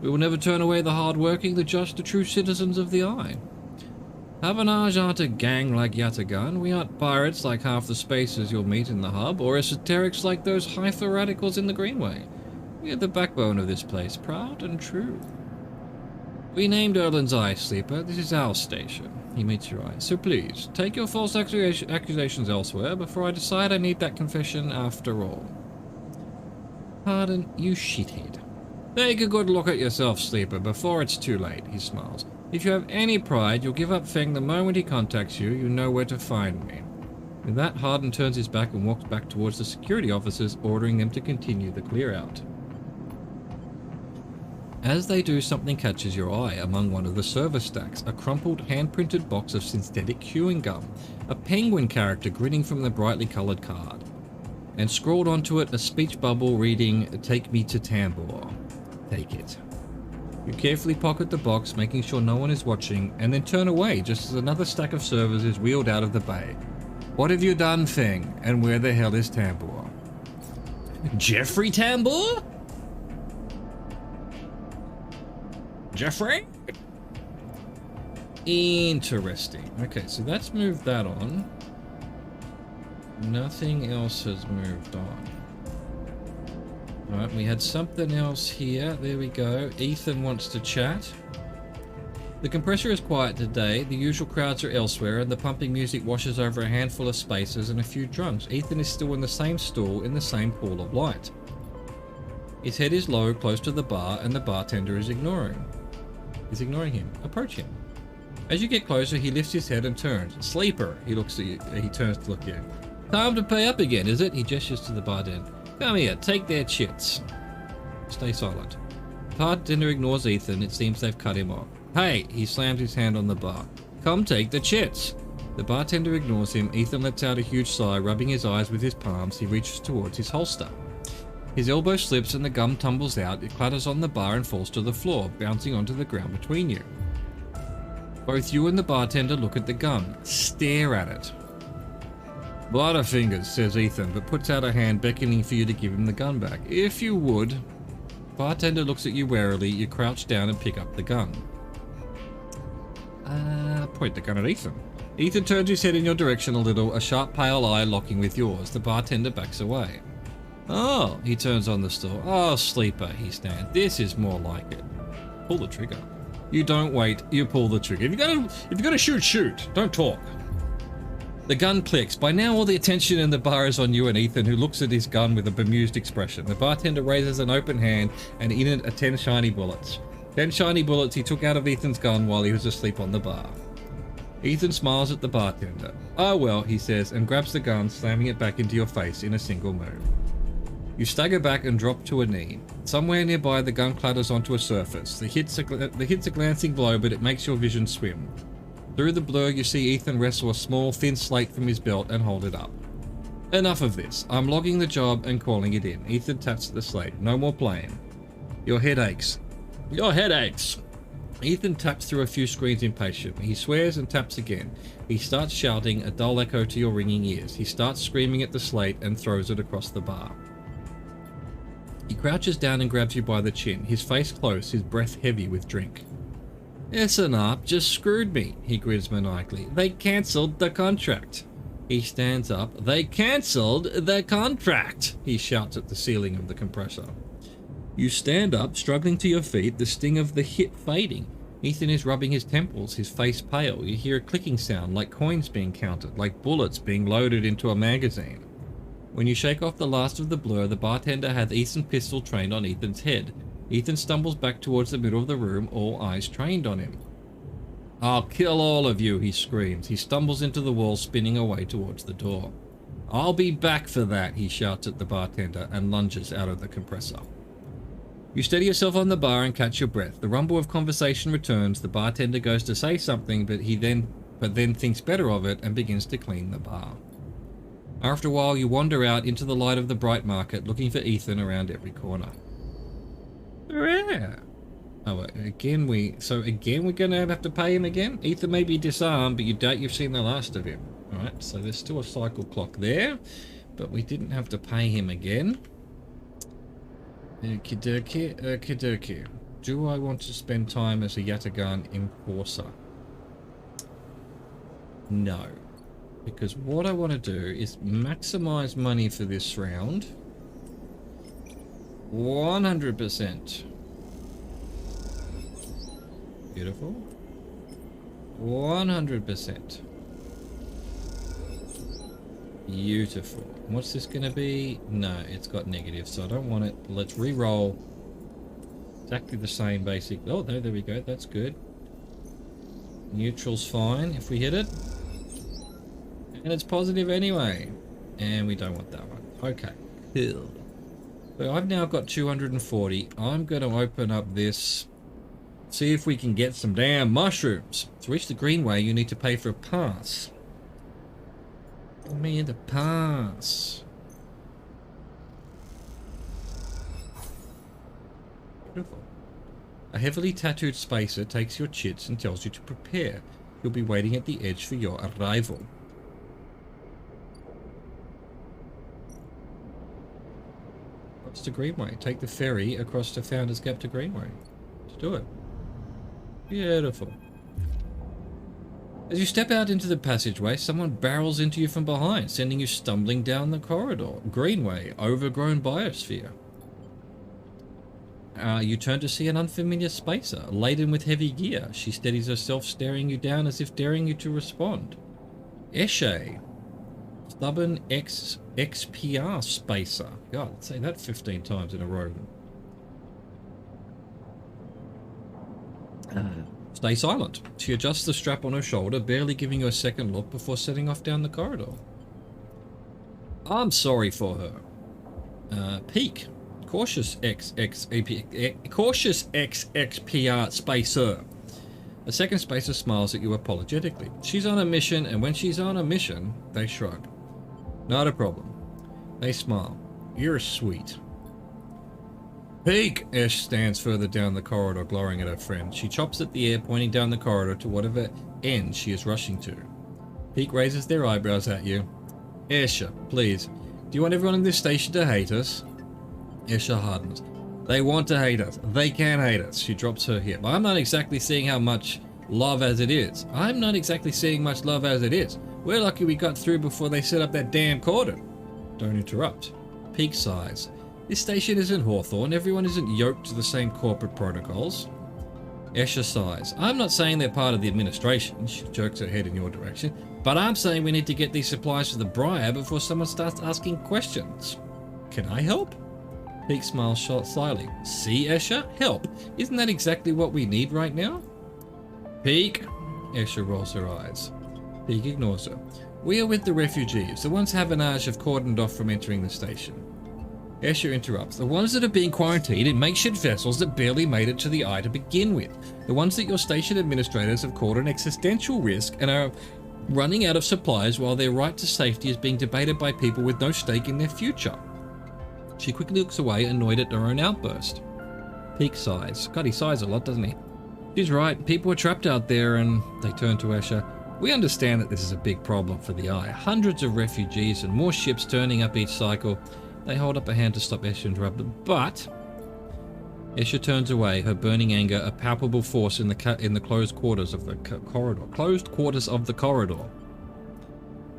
We will never turn away the hard-working, the just, the true citizens of the Eye. Havenage aren't a gang like Yatagan. We aren't pirates like half the spacers you'll meet in the hub, or esoterics like those Haifa radicals in the Greenway. We are the backbone of this place, proud and true. We named Erlin's Eye, Sleeper. This is our station. He meets your eye. So please, take your false accusations elsewhere before I decide I need that confession after all. Harden, you shithead. Take a good look at yourself, Sleeper, before it's too late, he smiles. If you have any pride, you'll give up Feng the moment he contacts you. You know where to find me. With that, Harden turns his back and walks back towards the security officers, ordering them to continue the clear-out. As they do, something catches your eye among one of the server stacks, a crumpled, hand-printed box of synthetic chewing gum, a penguin character grinning from the brightly coloured card, and scrawled onto it a speech bubble reading, "Take me to Tambor." Take it. You carefully pocket the box, making sure no one is watching, and then turn away just as another stack of servers is wheeled out of the bay. What have you done, Feng? And where the hell is Tambor? Jeffrey Tambor? Jeffrey? Interesting. Okay, so that's moved that on. Nothing else has moved on. Alright, we had something else here. There we go. Ethan wants to chat. The compressor is quiet today. The usual crowds are elsewhere, and the pumping music washes over a handful of spaces and a few drunks. Ethan is still in the same stool in the same pool of light. His head is low, close to the bar, and the bartender is ignoring him. Approach him. As you get closer, he lifts his head and turns. Sleeper, he looks at you. He turns to look at you. Time to pay up again, is it? He gestures to the bartender. Come here, take their chits. Stay silent. The bartender ignores Ethan. It seems they've cut him off. Hey, he slams his hand on the bar. Come take the chits. The bartender ignores him. Ethan lets out a huge sigh, rubbing his eyes with his palms. He reaches towards his holster. His elbow slips and the gum tumbles out. It clatters on the bar and falls to the floor, bouncing onto the ground between you. Both you and the bartender look at the gum. Stare at it. Butterfingers, says Ethan, but puts out a hand beckoning for you to give him the gun back. If you would. Bartender looks at you warily. You crouch down and pick up the gun. Point the gun at Ethan. Ethan turns his head in your direction a little, a sharp pale eye locking with yours. The bartender backs away. Oh, he turns on the store. Oh, sleeper, he stands. This is more like it. Pull the trigger. You don't wait, you pull the trigger. If you're gonna shoot, shoot. Don't talk. The gun clicks. By now all the attention in the bar is on you and Ethan, who looks at his gun with a bemused expression. The bartender raises an open hand and in it are 10 shiny bullets. 10 shiny bullets he took out of Ethan's gun while he was asleep on the bar. Ethan smiles at the bartender. Oh well, he says, and grabs the gun, slamming it back into your face in a single move. You stagger back and drop to a knee. Somewhere nearby the gun clatters onto a surface. The hit's a glancing blow, but it makes your vision swim. Through the blur, you see Ethan wrestle a small, thin slate from his belt and hold it up. Enough of this. I'm logging the job and calling it in. Ethan taps at the slate. No more playing. Your head aches. Your head aches. Ethan taps through a few screens impatiently. He swears and taps again. He starts shouting, a dull echo to your ringing ears. He starts screaming at the slate and throws it across the bar. He crouches down and grabs you by the chin, his face close, his breath heavy with drink. S&R just screwed me, he grins maniacally. They cancelled the contract. He stands up. They cancelled the contract, he shouts at the ceiling of the compressor. You stand up, struggling to your feet, the sting of the hit fading. Ethan is rubbing his temples, his face pale. You hear a clicking sound, like coins being counted, like bullets being loaded into a magazine. When you shake off the last of the blur, the bartender has Ethan's pistol trained on Ethan's head. Ethan stumbles back towards the middle of the room, all eyes trained on him. I'll kill all of you, he screams. He stumbles into the wall, spinning away towards the door. I'll be back for that, he shouts at the bartender and lunges out of the compressor. You steady yourself on the bar and catch your breath. The rumble of conversation returns. The bartender goes to say something, but then thinks better of it and begins to clean the bar. After a while, you wander out into the light of the bright market, looking for Ethan around every corner. Yeah. Oh, again we're gonna have to pay him again? Ethan may be disarmed, but you doubt you've seen the last of him. Alright, so there's still a cycle clock there, but we didn't have to pay him again. Okie. Do I want to spend time as a Yatagan enforcer? No. Because what I want to do is maximize money for this round. 100%. Beautiful. 100%. Beautiful. What's this going to be? No, it's got negative, so I don't want it. Let's re-roll. Exactly the same basic. Oh, no, there we go. That's good. Neutral's fine if we hit it. And it's positive anyway. And we don't want that one. Okay. Cool. So I've now got 240. I'm going to open up this. See if we can get some damn mushrooms. To reach the Greenway, you need to pay for a pass. Give me the pass. Beautiful. A heavily tattooed spacer takes your chits and tells you to prepare. You'll be waiting at the edge for your arrival. Across to Greenway. Take the ferry across to Founders Gap to Greenway. Let's do it. Beautiful. As you step out into the passageway, someone barrels into you from behind, sending you stumbling down the corridor. Greenway, overgrown biosphere. You turn to see an unfamiliar spacer, laden with heavy gear. She steadies herself, staring you down as if daring you to respond. Eshe. Stubborn XPR spacer. God, say that 15 times in a row. Stay silent. She adjusts the strap on her shoulder, barely giving you a second look before setting off down the corridor. I'm sorry for her. Peek. Cautious XXPR spacer. A second spacer smiles at you apologetically. She's on a mission, and when she's on a mission, they shrug. Not a problem. They smile. You're sweet. Peek! Ash stands further down the corridor, glowering at her friend. She chops at the air, pointing down the corridor to whatever end she is rushing to. Peek raises their eyebrows at you. Esha, please. Do you want everyone in this station to hate us? Esha hardens. They want to hate us. They can hate us. She drops her hip. I'm not exactly seeing how much love as it is. I'm not exactly seeing much love as it is. We're lucky we got through before they set up that damn cordon. Don't interrupt. Peak size. This station isn't Hawthorne. Everyone isn't yoked to the same corporate protocols. Escher size. I'm not saying they're part of the administration. She jerks her head in your direction. But I'm saying we need to get these supplies for the Briar before someone starts asking questions. Can I help? Peak smiles slyly. See, Escher? Help. Isn't that exactly what we need right now? Peak. Escher rolls her eyes. Peak ignores her. We are with the refugees. The ones Havanage have cordoned off from entering the station. Escher interrupts. The ones that are being quarantined in makeshift vessels that barely made it to the Eye to begin with. The ones that your station administrators have called an existential risk and are running out of supplies while their right to safety is being debated by people with no stake in their future. She quickly looks away, annoyed at her own outburst. Peak sighs. God, he sighs a lot, doesn't he? She's right. People are trapped out there, and they turn to Escher. We understand that this is a big problem for the Eye. Hundreds of refugees and more ships turning up each cycle. They hold up a hand to stop Escher interrupting, but Escher turns away, her burning anger a palpable force in the closed quarters of the corridor. Closed quarters of the corridor.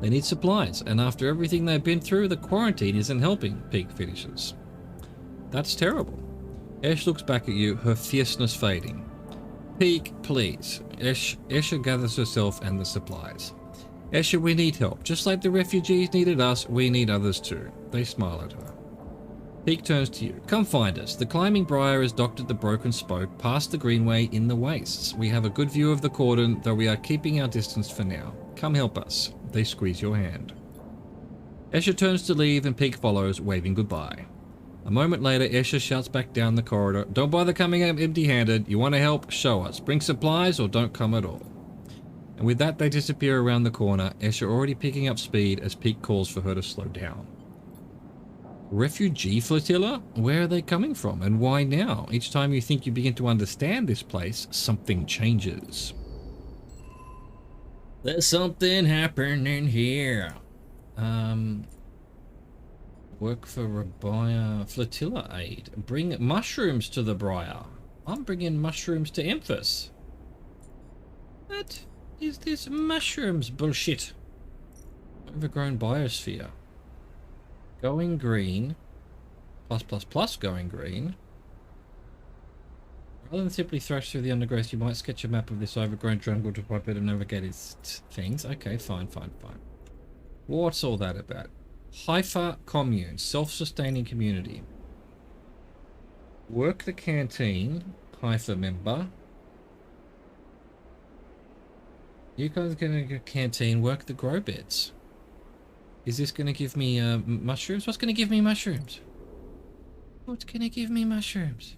They need supplies, and after everything they've been through, the quarantine isn't helping, Peak finishes. That's terrible. Escher looks back at you, her fierceness fading. Peak, please. Escher gathers herself and the supplies. Escher, we need help. Just like the refugees needed us, we need others too. They smile at her. Peak turns to you. Come find us. The climbing briar is docked at the broken spoke, past the greenway in the wastes. We have a good view of the cordon, though we are keeping our distance for now. Come help us. They squeeze your hand. Escher turns to leave and Peak follows, waving goodbye. A moment later, Escher shouts back down the corridor. Don't bother coming empty-handed. You want to help? Show us. Bring supplies or don't come at all. And with that, they disappear around the corner, Escher already picking up speed as Peak calls for her to slow down. Refugee flotilla? Where are they coming from and why now? Each time you think you begin to understand this place, something changes. There's something happening here. Work for Briar flotilla aid. Bring mushrooms to the Briar. I'm bringing mushrooms to Emphas. What is this mushrooms bullshit? Overgrown biosphere. Going green. Plus going green. Rather than simply thrash through the undergrowth, you might sketch a map of this overgrown jungle to quite better navigate its things. Okay, fine. What's all that about? Haifa commune, self-sustaining community. Work the canteen, Haifa member. You guys are going to canteen, work the grow beds. Is this going to give me mushrooms? What's going to give me mushrooms? What's going to give me mushrooms?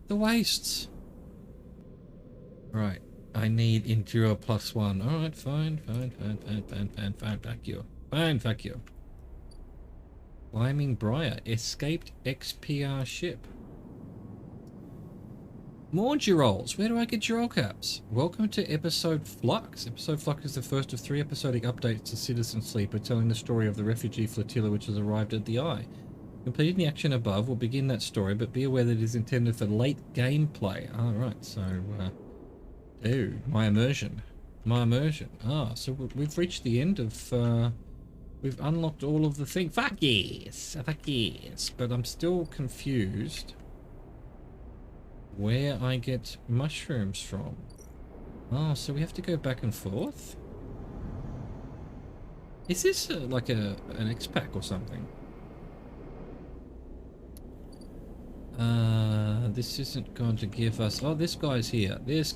The wastes. Right. I need endure +1. Alright, fine. Fuck you. Climbing Briar. Escaped XPR ship. More Girolles. Where do I get Girole caps? Welcome to Episode Flux. Episode Flux is the first of 3 episodic updates to Citizen Sleeper, telling the story of the refugee flotilla which has arrived at the Eye. Completing the action above will begin that story, but be aware that it is intended for late gameplay. Alright, so, dude, my immersion. So we've reached the end of, we've unlocked all of the things. Fuck yes! But I'm still confused where I get mushrooms from. Oh, so we have to go back and forth? Is this like an X-Pack or something? This isn't going to give us... Oh, this guy's here. Give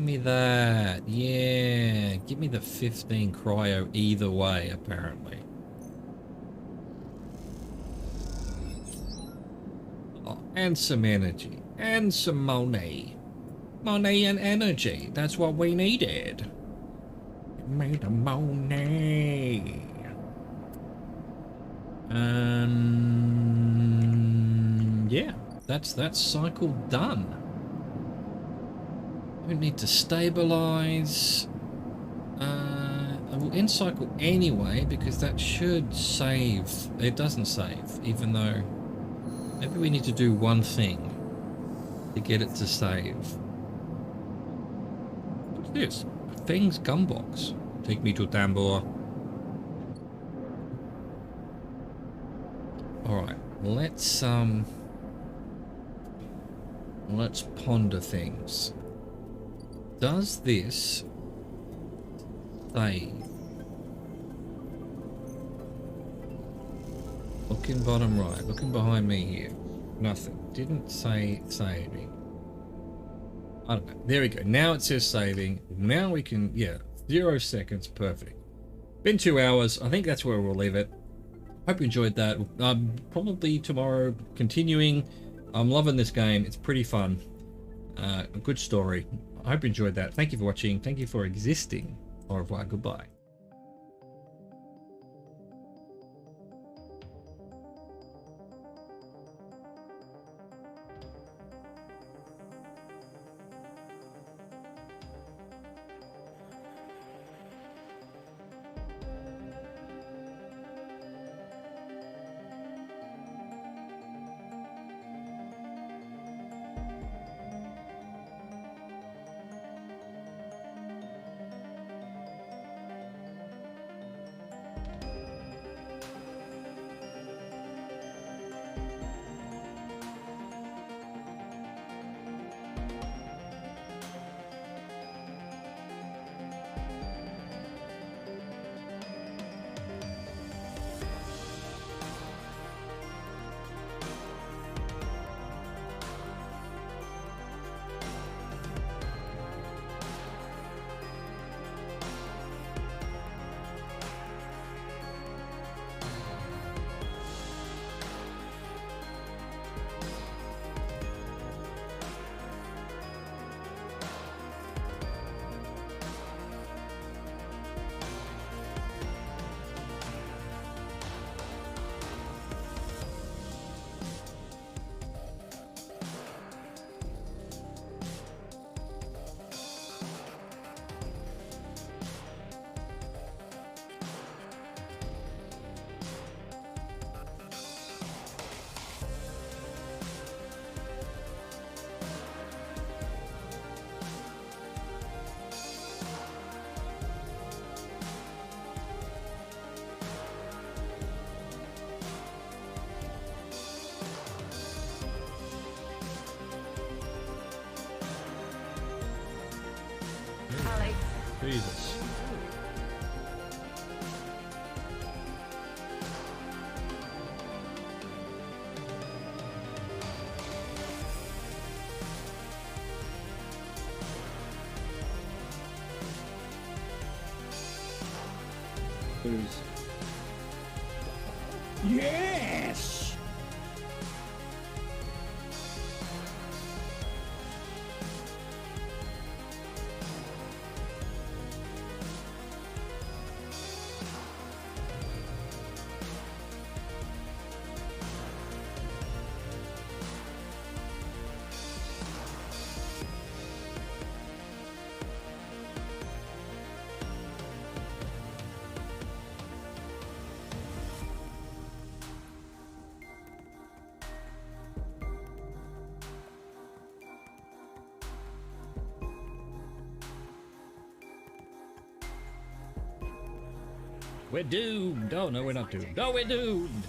me that. Yeah. Give me the 15 cryo either way, apparently. Oh, and some energy. And some money. Money and energy. That's what we needed. Made the money. Yeah. That's that cycle done. We need to stabilize. I will end cycle anyway because that should save. It doesn't save, even though maybe we need to do one thing to get it to save. this? Feng's gun box. Take me to Tambor. Alright, let's ponder things. Does this save? Looking bottom right, looking behind me here. Nothing. Didn't say saving. I don't know. There we go. Now it says saving. Now we can, yeah, 0 seconds. Perfect. Been 2 hours. I think that's where we'll leave it. Hope you enjoyed that. Probably tomorrow continuing. I'm loving this game. It's pretty fun. A good story. I hope you enjoyed that. Thank you for watching. Thank you for existing. Au revoir. Goodbye. Jesus. Yes! We're doomed. Oh, no, we're not doomed. No, we're doomed.